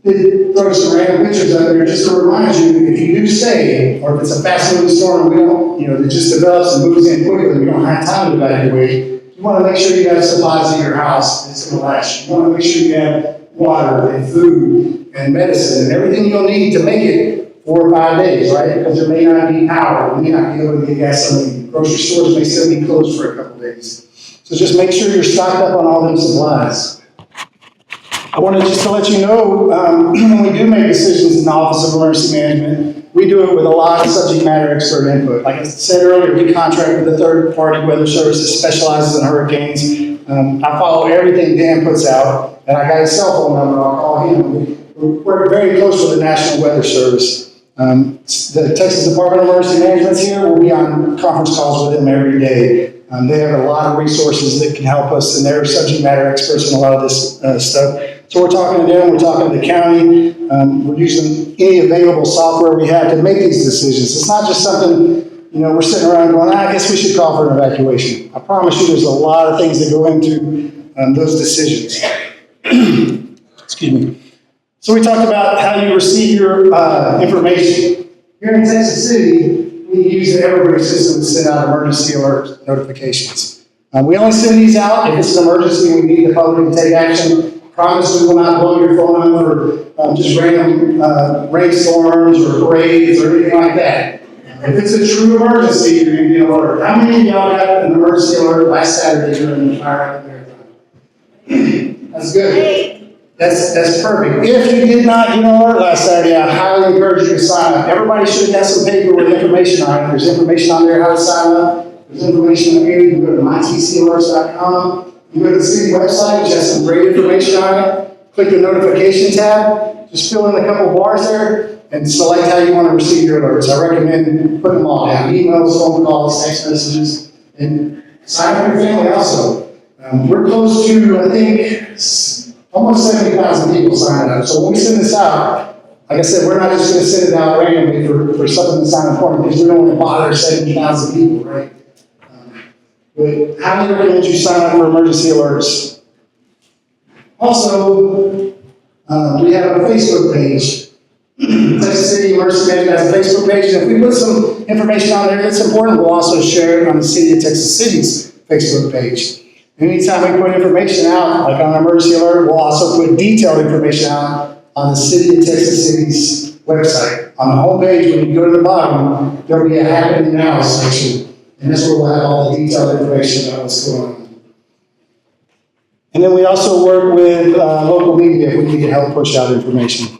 Did throw some random pictures up there just to remind you, if you do stay, or if it's a fast-moving storm, we don't, that just develops and moves in quickly, we don't have time to evacuate. You want to make sure you have supplies in your house that's going to last. You want to make sure you have water and food and medicine and everything you'll need to make it 4 or 5 days, right? Because there may not be power, you may not be able to get gasoline. Grocery stores may still be closed for a couple days. So just make sure you're stocked up on all those supplies. I wanted just to let you know, when we do make decisions in the Office of Emergency Management, we do it with a lot of subject matter expert input. Like I said earlier, we contract with a third-party weather service that specializes in hurricanes. I follow everything Dan puts out, and I got his cell phone number, I'll call him. We work very close with the National Weather Service. The Texas Department of Emergency Management's here. We'll be on conference calls with them every day. They have a lot of resources that can help us, and they're subject matter experts in a lot of this stuff. So we're talking to them, we're talking to the county, we're using any available software we have to make these decisions. It's not just something, we're sitting around going, I guess we should call for an evacuation. I promise you there's a lot of things that go into those decisions. Excuse me. So we talked about how you receive your information. Here in Texas City, we use the Everbridge system to send out emergency alert notifications. We only send these out if it's an emergency and we need the public to take action. Promise we will not blow your phone up for just random rainstorms or parades or anything like that. If it's a true emergency, you're going to get an alert. How many of y'all got an emergency alert last Saturday during the fire out there? That's good. That's perfect. If you did not get an alert last Saturday, I highly encourage you to sign up. Everybody should have got some paper with information on it. There's information on there how to sign up. There's information on here. You can go to mytcalerts.com. You go to the city website, which has some great information on it. Click the notification tab. Just fill in a couple bars there and select how you want to receive your alerts. I recommend putting them all down. Emails, phone calls, text messages, and sign up your family also. We're close to, I think, almost 70,000 people signed up. So when we send this out, like I said, we're not just going to send it out randomly for something to sign up for because we don't want to bother 70,000 people, right? But highly recommend you sign up for emergency alerts. Also, we have a Facebook page. Texas City Emergency Management has a Facebook page, and if we put some information on there that's important, we'll also share it on the City of Texas City's Facebook page. Anytime we put information out, like on an emergency alert, we'll also put detailed information out on the City of Texas City's website. On the home page, when you go to the bottom, there'll be a happening now section. And that's where we'll have all the detailed information about what's going on. And then we also work with local media if we need to help push out information.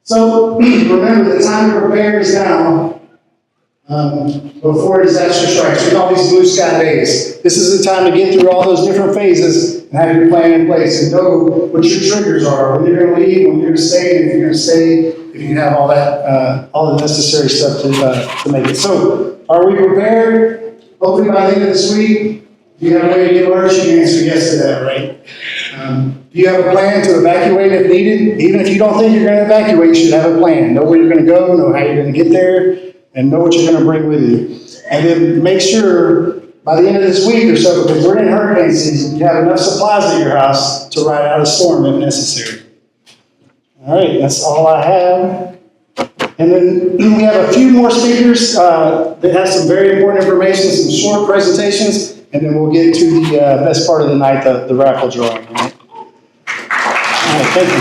So remember, the time to prepare is now. Before disaster strikes, we call these blue sky days. This is the time to get through all those different phases and have your plan in place and know what your triggers are, when you're going to leave, when you're going to stay, and if you're going to stay, if you have all that, all the necessary stuff to make it. So, are we prepared? Hopefully by the end of this week, if you have a way to get alerts, you can answer yes to that, right? Do you have a plan to evacuate if needed? Even if you don't think you're going to evacuate, you should have a plan. Know where you're going to go, know how you're going to get there, and know what you're going to bring with you. And then make sure by the end of this week or so, because we're in hurricane season, you have enough supplies at your house to ride out a storm if necessary. All right, that's all I have. And then we have a few more speakers that have some very important information, some short presentations, and then we'll get to the best part of the night, the raffle drawing. All right, thank you.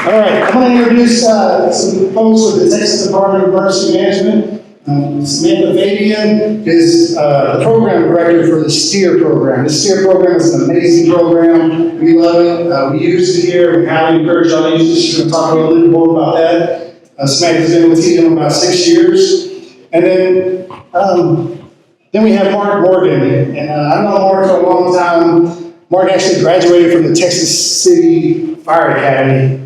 All right, I'm going to introduce some folks with the Texas Department of Emergency Management. Samantha Fabian is the program director for the STEER program. The STEER program is an amazing program. We love it. We use it here. We highly encourage y'all to use it. She's going to talk a little bit more about that. Samantha's been with TDM about 6 years. And then we have Mark Morgan. And I've known Mark for a long time. Mark actually graduated from the Texas City Fire Academy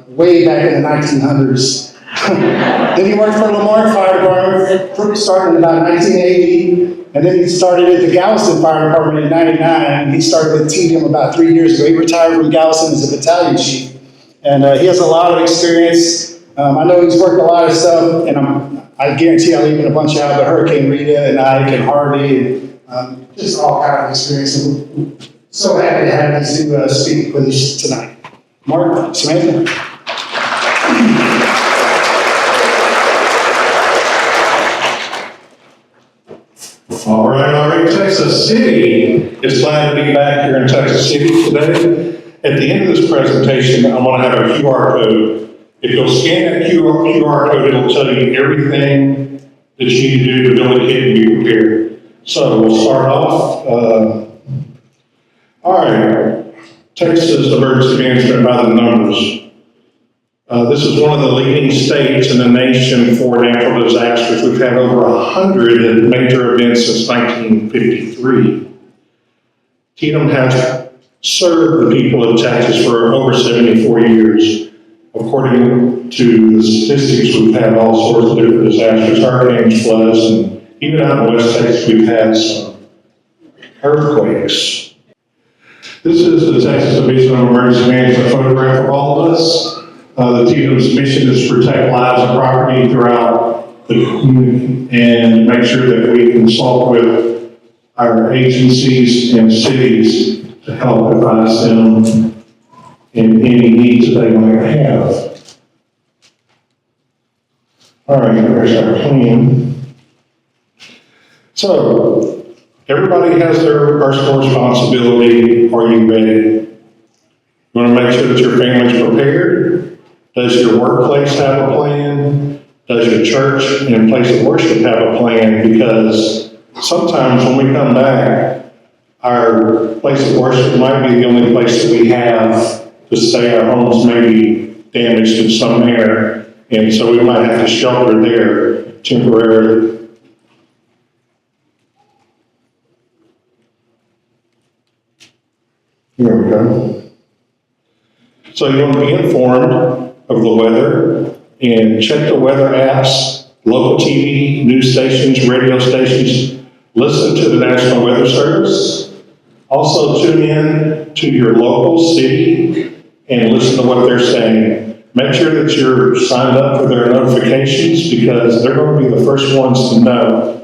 way back in the 1900s. Then he worked for Lamar Fire Department, starting in about 1980, and then he started at the Galveston Fire Department in 99, and he started with TDM about 3 years ago. He retired from Galveston as a battalion chief, and he has a lot of experience. I know he's worked a lot of stuff, and I guarantee I'll leave in a bunch out, but Hurricane Rita and Ike and Harvey, and just all kind of experience. And we're so happy to have these to speak with us tonight. Mark, Samantha. All right, Texas City is glad to be back here in Texas City today. At the end of this presentation, I'm going to have a QR code. If you'll scan that QR code, it'll tell you everything that you need to do to build a kit and be prepared. So we'll start off. All right, Texas emergency management by the numbers. This is one of the leading states in the nation for natural disasters. We've had over 100 major events since 1953. TDM has served the people of Texas for over 74 years. According to the statistics, we've had all sorts of different disasters, hurricanes, floods, and even out in West Texas, we've had some earthquakes. This is the Texas Division of Emergency Management photograph of all of us. The TDM's mission is to protect lives and property throughout the community and make sure that we consult with our agencies and cities to help advise them in any needs that they might have. All right, there's our plan. So, everybody has their personal responsibility. Are you ready? You want to make sure that your family's prepared. Does your workplace have a plan? Does your church and place of worship have a plan? Because sometimes when we come back, our place of worship might be the only place that we have to stay. Our homes may be damaged in some manner, and so we might have to shelter there temporarily. Here we go. So you want to be informed of the weather and check the weather apps, local TV, news stations, radio stations. Listen to the National Weather Service. Also tune in to your local city and listen to what they're saying. Make sure that you're signed up for their notifications because they're going to be the first ones to know.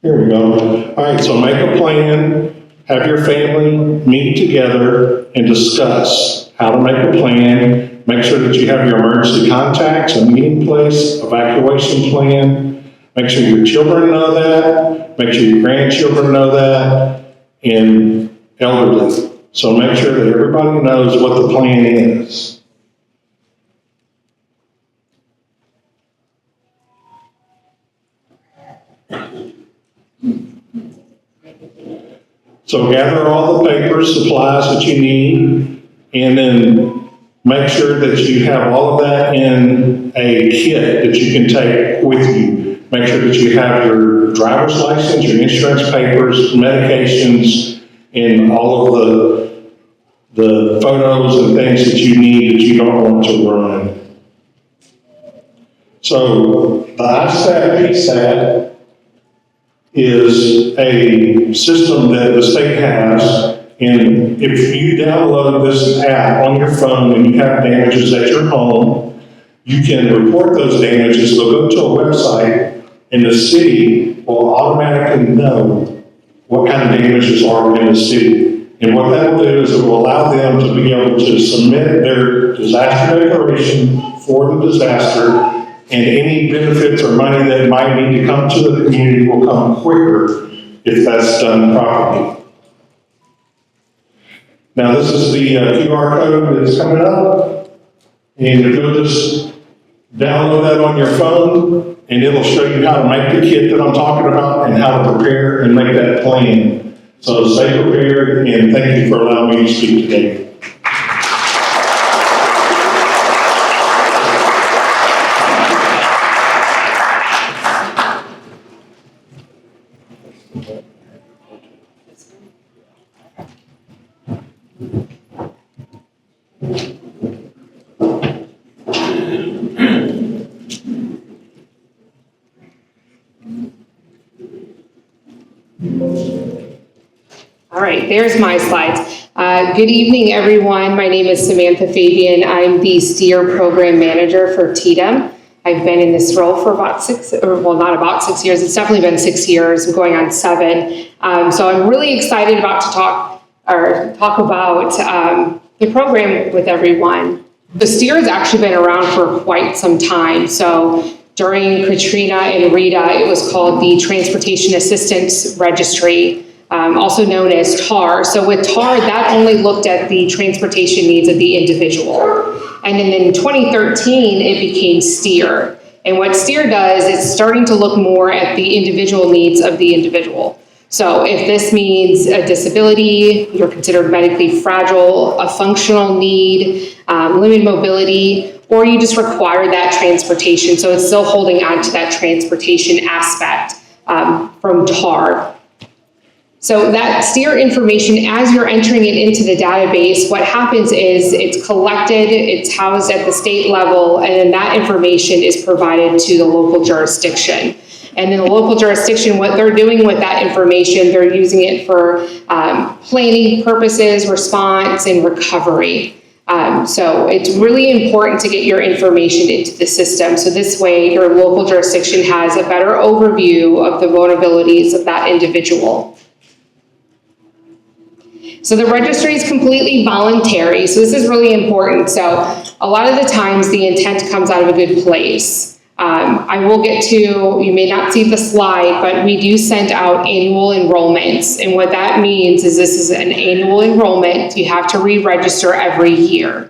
Here we go. All right, so make a plan. Have your family meet together and discuss how to make a plan. Make sure that you have your emergency contacts, a meeting place, evacuation plan. Make sure your children know that. Make sure your grandchildren know that. And elderly. So make sure that everybody knows what the plan is. So gather all the papers, supplies that you need, and then make sure that you have all of that in a kit that you can take with you. Make sure that you have your driver's license, your insurance papers, medications, and all of the photos and things that you need that you don't want to run. So the ISAT PSAT is a system that the state has, and if you download this app on your phone and you have damages at your home, you can report those damages. They'll go to a website, and the city will automatically know what kind of damages are in the city. And what that will do is it will allow them to be able to submit their disaster declaration for the disaster, and any benefits or money that might need to come to the community will come quicker if that's done properly. Now, this is the QR code that's coming up, and you'll just download that on your phone, and it'll show you how to make the kit that I'm talking about and how to prepare and make that plan. So stay prepared, and thank you for allowing me to speak today. All right, there's my slides. Good evening, everyone. My name is Samantha Fabian. I'm the STEER Program Manager for TDEM. I've been in this role for about not about 6 years. It's definitely been 6 years. I'm going on 7. So I'm really excited about to talk about the program with everyone. The STEER has actually been around for quite some time. So during Katrina and Rita, it was called the Transportation Assistance Registry, also known as TAR. So with TAR, that only looked at the transportation needs of the individual. And then in 2013, it became STEER. And what STEER does is starting to look more at the individual needs of the individual. So if this means a disability, you're considered medically fragile, a functional need, limited mobility, or you just require that transportation. So it's still holding on to that transportation aspect from TAR. So that STEER information, as you're entering it into the database, what happens is it's collected, it's housed at the state level, and then that information is provided to the local jurisdiction. And in the local jurisdiction, what they're doing with that information, they're using it for planning purposes, response, and recovery. So it's really important to get your information into the system. So this way, your local jurisdiction has a better overview of the vulnerabilities of that individual. So the registry is completely voluntary. So this is really important. So a lot of the times the intent comes out of a good place. I will get to, you may not see the slide, but we do send out annual enrollments. And what that means is this is an annual enrollment. You have to re-register every year.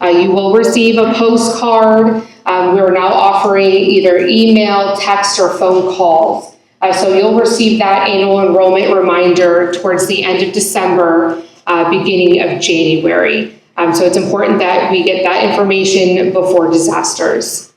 You will receive a postcard. We're now offering either email, text, or phone calls. So you'll receive that annual enrollment reminder towards the end of December, beginning of January. So it's important that we get that information before disasters.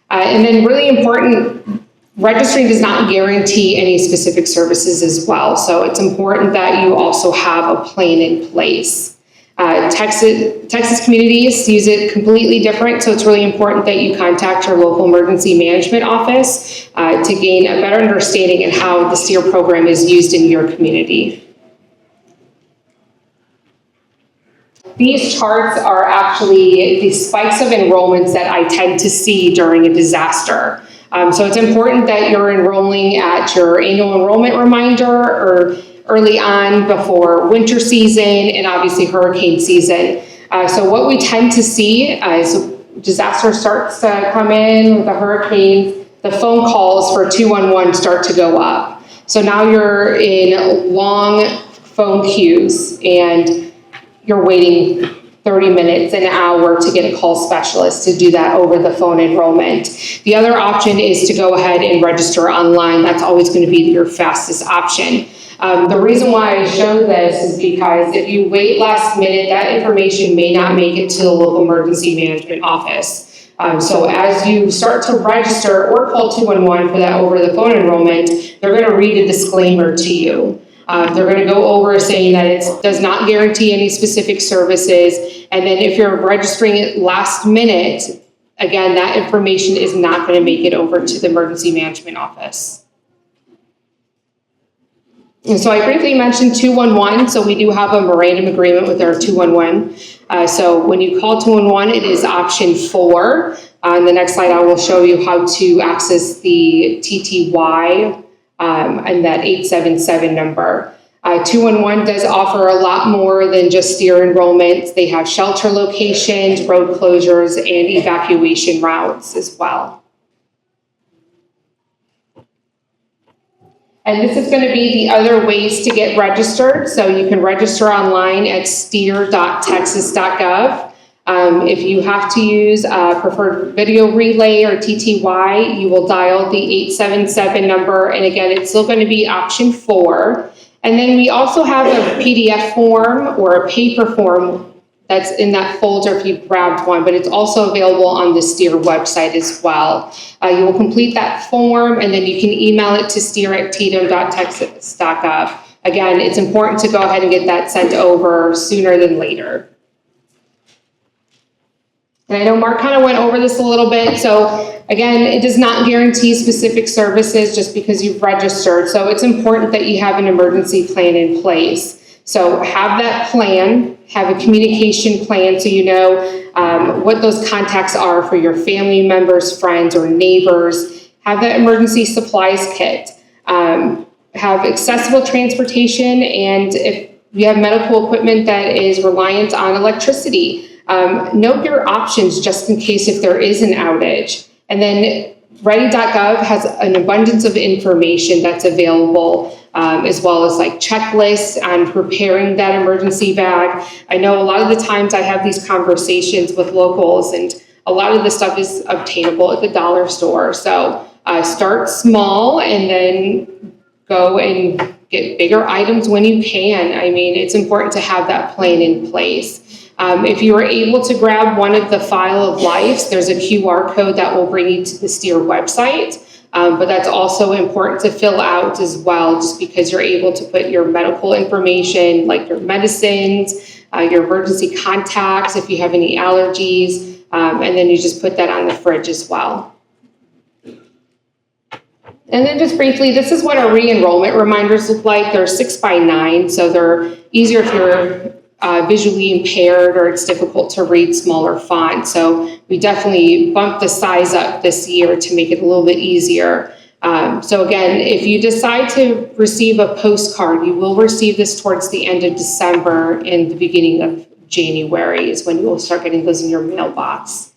And then really important, registering does not guarantee any specific services as well. So it's important that you also have a plan in place. Texas communities use it completely different, so it's really important that you contact your local emergency management office to gain a better understanding of how the STEER program is used in your community. These charts are actually the spikes of enrollments that I tend to see during a disaster. So it's important that you're enrolling at your annual enrollment reminder or early on before winter season and obviously hurricane season. So what we tend to see is disaster starts to come in with the hurricanes, the phone calls for 211 start to go up. So now you're in long phone queues and you're waiting 30 minutes, an hour to get a call specialist to do that over the phone enrollment. The other option is to go ahead and register online. That's always going to be your fastest option. The reason why I show this is because if you wait last minute, that information may not make it to the local emergency management office. So as you start to register or call 211 for that over the phone enrollment, they're going to read a disclaimer to you. They're going to go over saying that it does not guarantee any specific services. And then if you're registering it last minute, again, that information is not going to make it over to the emergency management office. And so I briefly mentioned 211, so we do have a memorandum agreement with our 211. So when you call 211, it is option 4. On the next slide, I will show you how to access the TTY and that 877 number. 211 does offer a lot more than just steer enrollment. They have shelter locations, road closures, and evacuation routes as well. And this is going to be the other ways to get registered. So you can register online at steer.texas.gov. If you have to use preferred video relay or TTY, you will dial the 877 number. And again, it's still going to be option 4. And then we also have a PDF form or a paper form that's in that folder if you grabbed one, but it's also available on the STEER website as well. You will complete that form and then you can email it to steer@tito.texas.gov. Again, it's important to go ahead and get that sent over sooner than later. And I know Mark kind of went over this a little bit. So again, it does not guarantee specific services just because you've registered. So it's important that you have an emergency plan in place. So have that plan, have a communication plan so you know what those contacts are for your family members, friends, or neighbors. Have that emergency supplies kit. Have accessible transportation, and if you have medical equipment that is reliant on electricity, note your options just in case if there is an outage. And then ready.gov has an abundance of information that's available, as well as like checklists on preparing that emergency bag. I know a lot of the times I have these conversations with locals and a lot of the stuff is obtainable at the dollar store. So start small and then go and get bigger items when you can. I mean, it's important to have that plan in place. If you are able to grab one of the File of Lives, there's a QR code that will bring you to the STEER website. But that's also important to fill out as well, just because you're able to put your medical information, like your medicines, your emergency contacts, if you have any allergies, and then you just put that on the fridge as well. And then just briefly, this is what our re-enrollment reminders look like. They're 6x9, so they're easier if you're visually impaired or it's difficult to read smaller font. So we definitely bumped the size up this year to make it a little bit easier. So again, if you decide to receive a postcard, you will receive this towards the end of December and the beginning of January is when you will start getting those in your mailbox.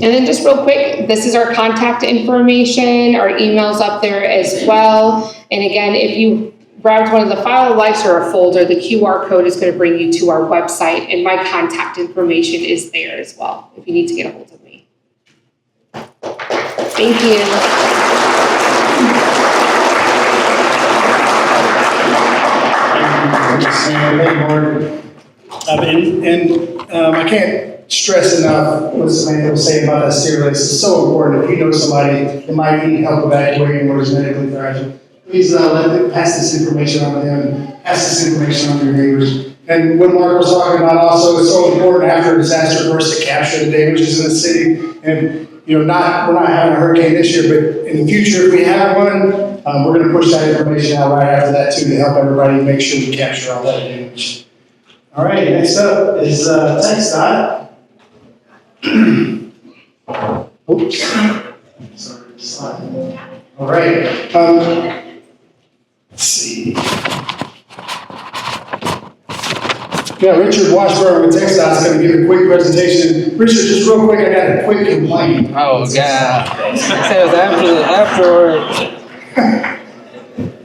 And then just real quick, this is our contact information, our emails up there as well. And again, if you grabbed one of the File of Lives or a folder, the QR code is going to bring you to our website, and my contact information is there as well if you need to get a hold of me. Thank you. I can't stress enough what Samantha was saying about that STEER list. It's so important. If you know somebody that might need help evacuating or is medically fragile, please pass this information on to them, pass this information on to your neighbors. And what Mark was talking about also, it's so important after a disaster for us to capture the damages in the city. And we're not having a hurricane this year, but in the future, if we have one, we're going to push that information out right after that too to help everybody make sure we capture all that damage. All right, next up is TxDOT. Oops. Sorry, slide. All right. Let's see. Yeah, Richard Washburn with TxDOT is going to give a quick presentation. Richard, just real quick, I got a quick complaint. Oh, God. It says afterwards.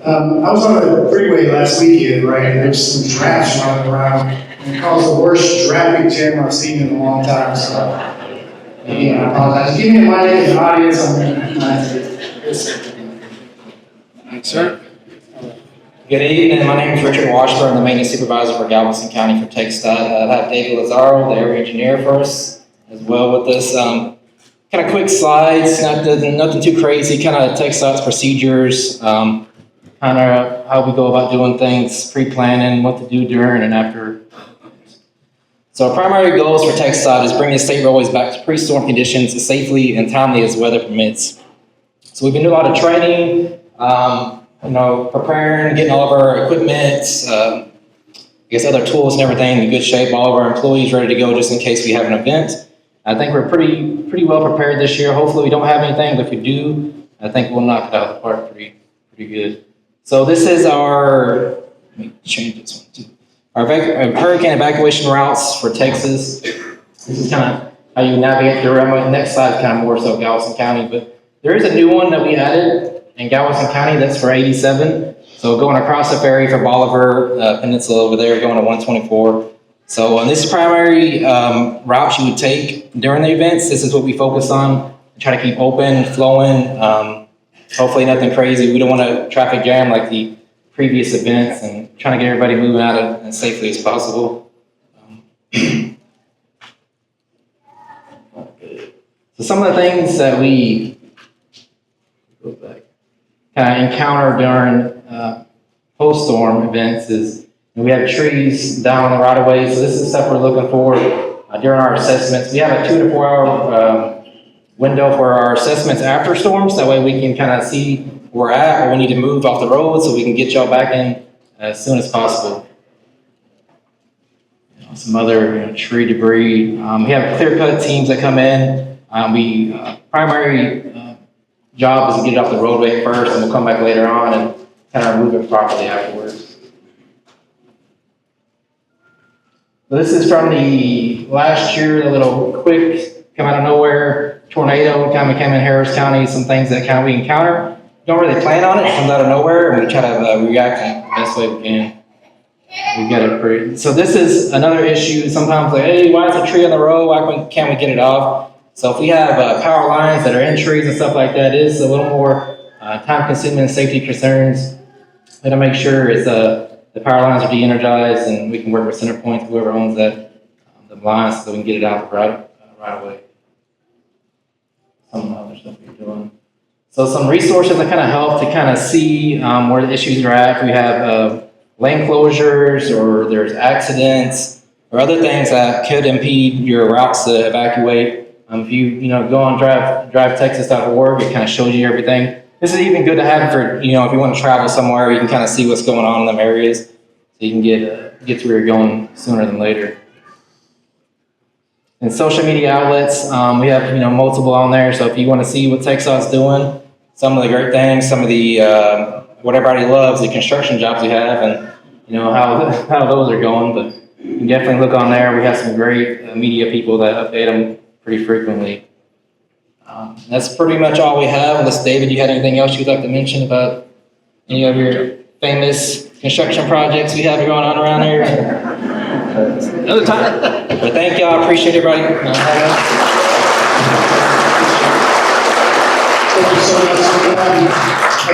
I was on the freeway last weekend, right, and there's some giraffes running around, and it caused the worst traffic jam I've seen in a long time, so. Yeah, I apologize. Give me a mic in the audience, I'm gonna. Thanks, sir. Good evening, my name is Richard Washburn, the maintenance supervisor for Galveston County for TxDOT. I have David Lazaro, the area engineer for us, as well with this. Kind of quick slides, nothing too crazy, kind of TxDOT's procedures, kind of how we go about doing things, pre-planning, what to do during and after. So our primary goals for TxDOT is bringing the state roadways back to pre-storm conditions as safely and timely as weather permits. So we've been doing a lot of training, preparing, getting all of our equipment, other tools and everything in good shape, all of our employees ready to go just in case we have an event. I think we're pretty well prepared this year. Hopefully we don't have anything, but if we do, I think we'll knock it out of the park pretty good. So this is our, let me change this one too. Our hurricane evacuation routes for Texas. This is kind of how you navigate through. Next slide is kind of more so Galveston County, but there is a new one that we added in Galveston County. That's for 87. So going across the ferry for Bolivar Peninsula over there, going to 124. So on this primary route you would take during the events, this is what we focus on. Try to keep open, flowing. Hopefully nothing crazy. We don't want to traffic jam like the previous events, and trying to get everybody moving out as safely as possible. So some of the things that we kind of encounter during post-storm events is we have trees down on the right of way. So this is stuff we're looking for during our assessments. We have a 2 to 4 hour window for our assessments after storms. That way we can kind of see where we're at, or we need to move off the road so we can get y'all back in as soon as possible. Some other tree debris. We have clear-cut teams that come in. Primary job is to get it off the roadway first, and we'll come back later on and kind of remove it properly afterwards. So this is from the last year, the little quick, come out of nowhere, tornado kind of came in Harris County, some things that kind of we encounter. Don't really plan on it, it comes out of nowhere, and we try to react the best way we can. We get it pretty. So this is another issue. Sometimes like, hey, why is a tree on the road? Why can't we get it off? So if we have power lines that are in trees and stuff like that, it is a little more time-consuming and safety concerns. We got to make sure it's the power lines are de-energized, and we can work with CenterPoint, whoever owns that, the lines, so we can get it out right away. Some other stuff we're doing. So some resources that kind of help to kind of see where the issues are at. We have lane closures, or there's accidents, or other things that could impede your routes to evacuate. If you go on drivetexas.org, it kind of shows you everything. This is even good to have for if you want to travel somewhere, you can kind of see what's going on in them areas, so you can get to where you're going sooner than later. And social media outlets, we have multiple on there. So if you want to see what TxDOT's doing, some of the great things, some of the what everybody loves, the construction jobs we have, and how those are going. But you can definitely look on there. We have some great media people that update them pretty frequently. That's pretty much all we have. Unless David, you had anything else you'd like to mention about any of your famous construction projects we have going on around here? Another time. But thank y'all. I appreciate everybody. Thank you so much.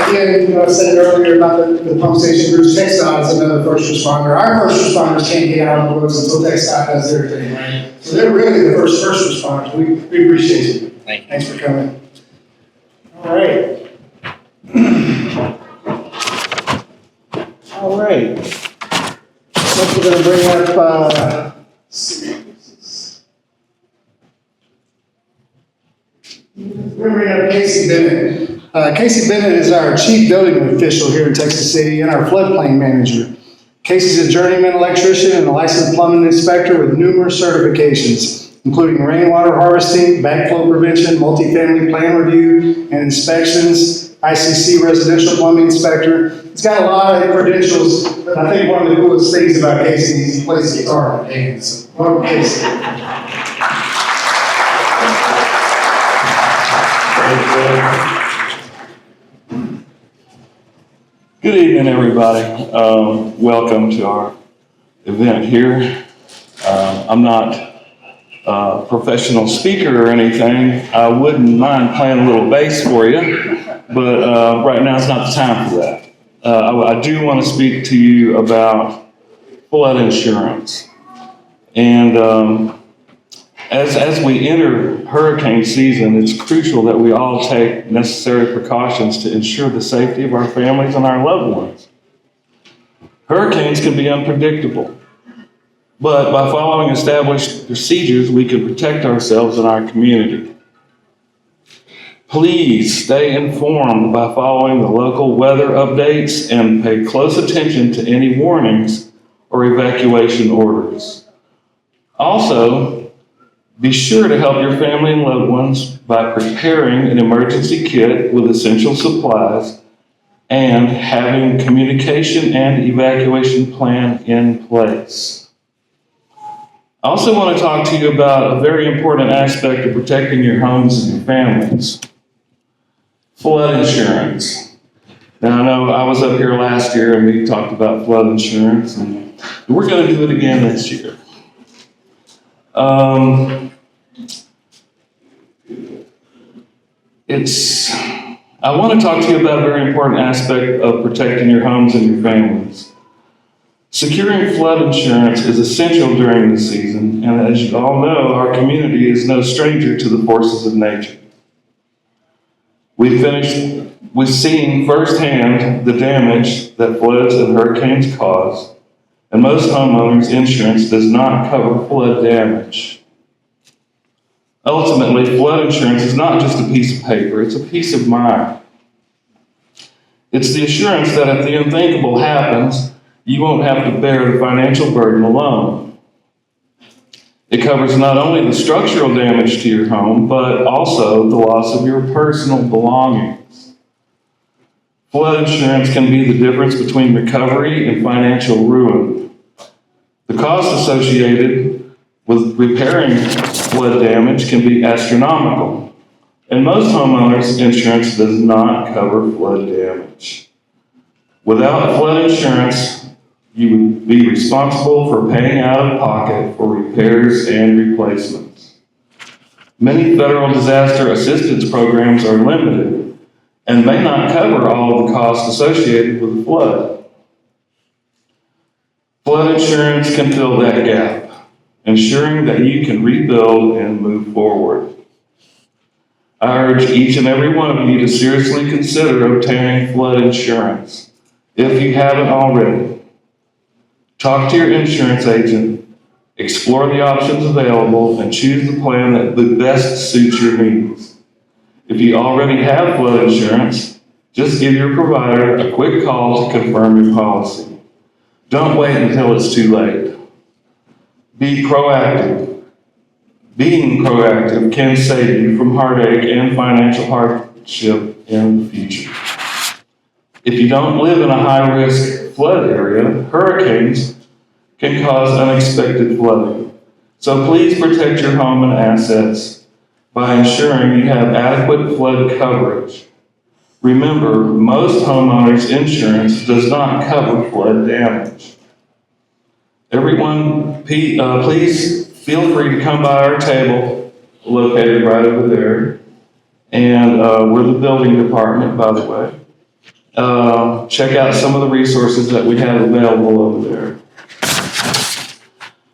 Again, I said it earlier about the pump station groups. TxDOT is another first responder. Our first responders can't get out on the roads until TxDOT does their thing, right? So they're really the first responders. We appreciate you. Thanks for coming. All right. All right. Next, we're going to bring up. We're going to bring up Casey Bennett. Casey Bennett is our chief building official here in Texas City and our floodplain manager. Casey's a journeyman electrician and a licensed plumbing inspector with numerous certifications, including rainwater harvesting, backflow prevention, multifamily plan review and inspections, ICC residential plumbing inspector. He's got a lot of credentials, but I think one of the coolest things about Casey is he plays guitar in bands. So, welcome, Casey. Good evening, everybody. Welcome to our event here. I'm not a professional speaker or anything. I wouldn't mind playing a little bass for you, but right now is not the time for that. I do want to speak to you about flood insurance. And as we enter hurricane season, it's crucial that we all take necessary precautions to ensure the safety of our families and our loved ones. Hurricanes can be unpredictable, but by following established procedures, we can protect ourselves and our community. Please stay informed by following the local weather updates and pay close attention to any warnings or evacuation orders. Also, be sure to help your family and loved ones by preparing an emergency kit with essential supplies and having communication and evacuation plan in place. I also want to talk to you about a very important aspect of protecting your homes and your families. Flood insurance. Now, I know I was up here last year and we talked about flood insurance, and we're going to do it again this year. I want to talk to you about a very important aspect of protecting your homes and your families. Securing flood insurance is essential during the season, and as you all know, our community is no stranger to the forces of nature. We've seen firsthand the damage that floods and hurricanes cause, and most homeowners' insurance does not cover flood damage. Ultimately, flood insurance is not just a piece of paper, it's a peace of mind. It's the assurance that if the unthinkable happens, you won't have to bear the financial burden alone. It covers not only the structural damage to your home, but also the loss of your personal belongings. Flood insurance can be the difference between recovery and financial ruin. The cost associated with repairing flood damage can be astronomical, and most homeowners' insurance does not cover flood damage. Without flood insurance, you would be responsible for paying out of pocket for repairs and replacements. Many federal disaster assistance programs are limited and may not cover all of the costs associated with the flood. Flood insurance can fill that gap, ensuring that you can rebuild and move forward. I urge each and every one of you to seriously consider obtaining flood insurance if you haven't already. Talk to your insurance agent, explore the options available, and choose the plan that best suits your needs. If you already have flood insurance, just give your provider a quick call to confirm your policy. Don't wait until it's too late. Be proactive. Being proactive can save you from heartache and financial hardship in the future. If you don't live in a high-risk flood area, hurricanes can cause unexpected flooding. So please protect your home and assets by ensuring you have adequate flood coverage. Remember, most homeowners' insurance does not cover flood damage. Everyone, please feel free to come by our table, located right over there. And we're the building department, by the way. Check out some of the resources that we have available over there.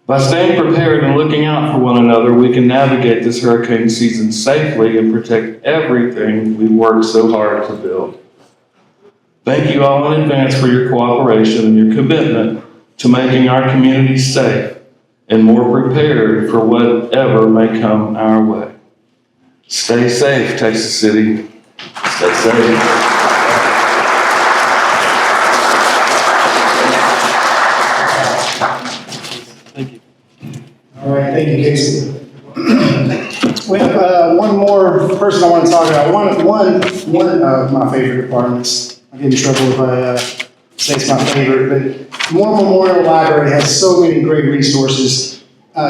By staying prepared and looking out for one another, we can navigate this hurricane season safely and protect everything we worked so hard to build. Thank you all in advance for your cooperation and your commitment to making our community safe and more prepared for whatever may come our way. Stay safe, Texas City. Stay safe. All right, thank you, Casey. We have one more person I want to talk about. One of my favorite departments. I get in trouble if I say it's my favorite, but Moore Memorial Library has so many great resources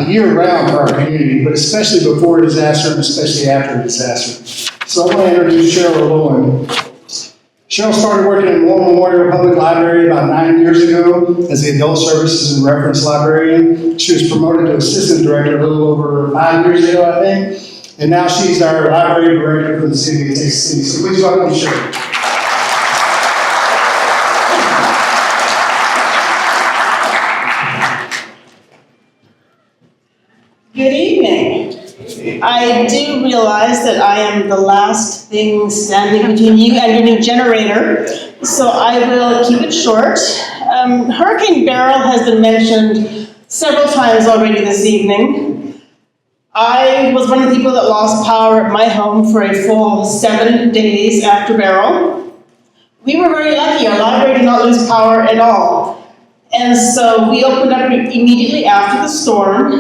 year-round for our community, but especially before a disaster and especially after a disaster. So I want to introduce Cheryl Llewellyn. Cheryl started working in War Memorial Public Library about 9 years ago as the Adult Services and Reference Librarian. She was promoted to Assistant Director a little over 5 years ago, I think. And now she's our Library Director for the City of Texas City. So please welcome Cheryl. Good evening. I do realize that I am the last thing standing between you and your new generator, so I will keep it short. Hurricane Beryl has been mentioned several times already this evening. I was one of the people that lost power at my home for a full 7 days after Beryl. We were very lucky. Our library did not lose power at all. And so we opened up immediately after the storm,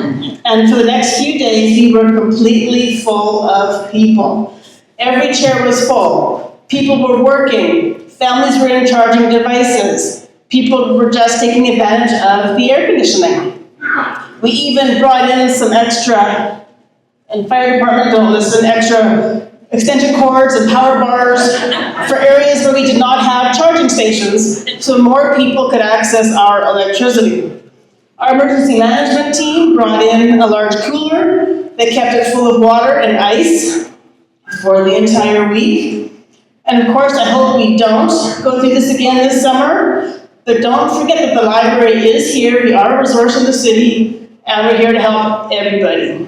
and for the next few days, we were completely full of people. Every chair was full. People were working. Families were in charging devices. People were just taking advantage of the air conditioning. We even brought in some extra, and fire department don't listen, extra extension cords and power bars for areas where we did not have charging stations, so more people could access our electricity. Our emergency management team brought in a large cooler. They kept it full of water and ice for the entire week. And of course, I hope we don't go through this again this summer, but don't forget that the library is here. We are a resource in the city, and we're here to help everybody.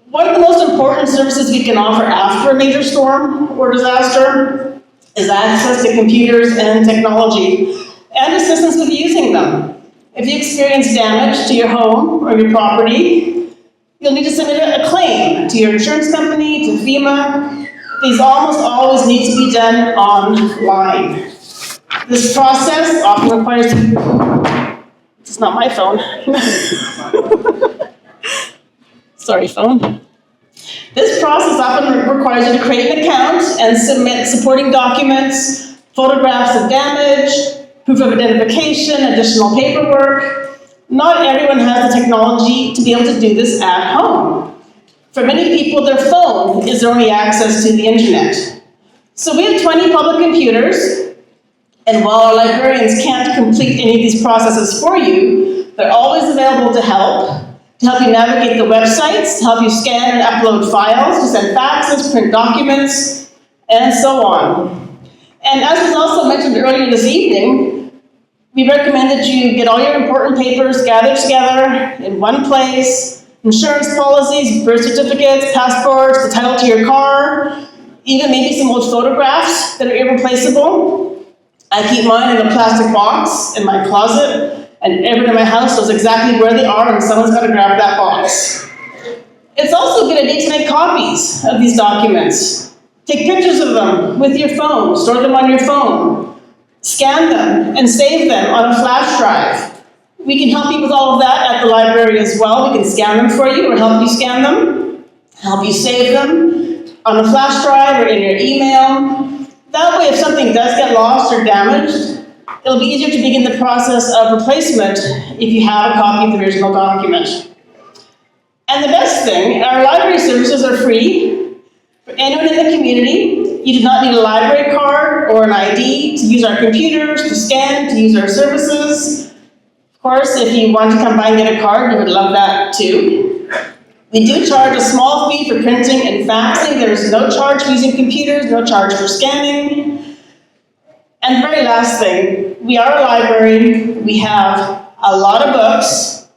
One of the most important services we can offer after a major storm or disaster is access to computers and technology and assistance with using them. If you experience damage to your home or your property, you'll need to submit a claim to your insurance company, to FEMA. These almost always need to be done online. This process often requires, it's not my phone. Sorry, phone. This process often requires you to create an account and submit supporting documents, photographs of damage, proof of identification, additional paperwork. Not everyone has the technology to be able to do this at home. For many people, their phone is their only access to the internet. So we have 20 public computers, and while our librarians can't complete any of these processes for you, they're always available to help you navigate the websites, to help you scan and upload files, to send faxes, print documents, and so on. And as was also mentioned earlier this evening, we recommend that you get all your important papers gathered together in one place: insurance policies, birth certificates, passports, the title to your car, even maybe some old photographs that are irreplaceable. I keep mine in a plastic box in my closet, and everyone in my house knows exactly where they are, and someone's got to grab that box. It's also a good idea to make copies of these documents. Take pictures of them with your phone, store them on your phone, scan them, and save them on a flash drive. We can help you with all of that at the library as well. We can scan them for you or help you scan them, help you save them on a flash drive or in your email. That way, if something does get lost or damaged, it'll be easier to begin the process of replacement if you have a copy of the original document. And the best thing, our library services are free for anyone in the community. You do not need a library card or an ID to use our computers, to scan, to use our services. Of course, if you want to come by and get a card, we would love that too. We do charge a small fee for printing and faxing. There's no charge for using computers, no charge for scanning. And the very last thing, we are a library. We have a lot of books.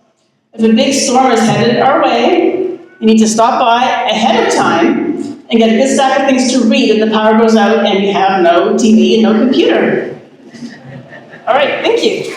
If a big storm is headed our way, you need to stop by ahead of time and get a good stack of things to read if the power goes out and you have no TV and no computer. All right, thank you.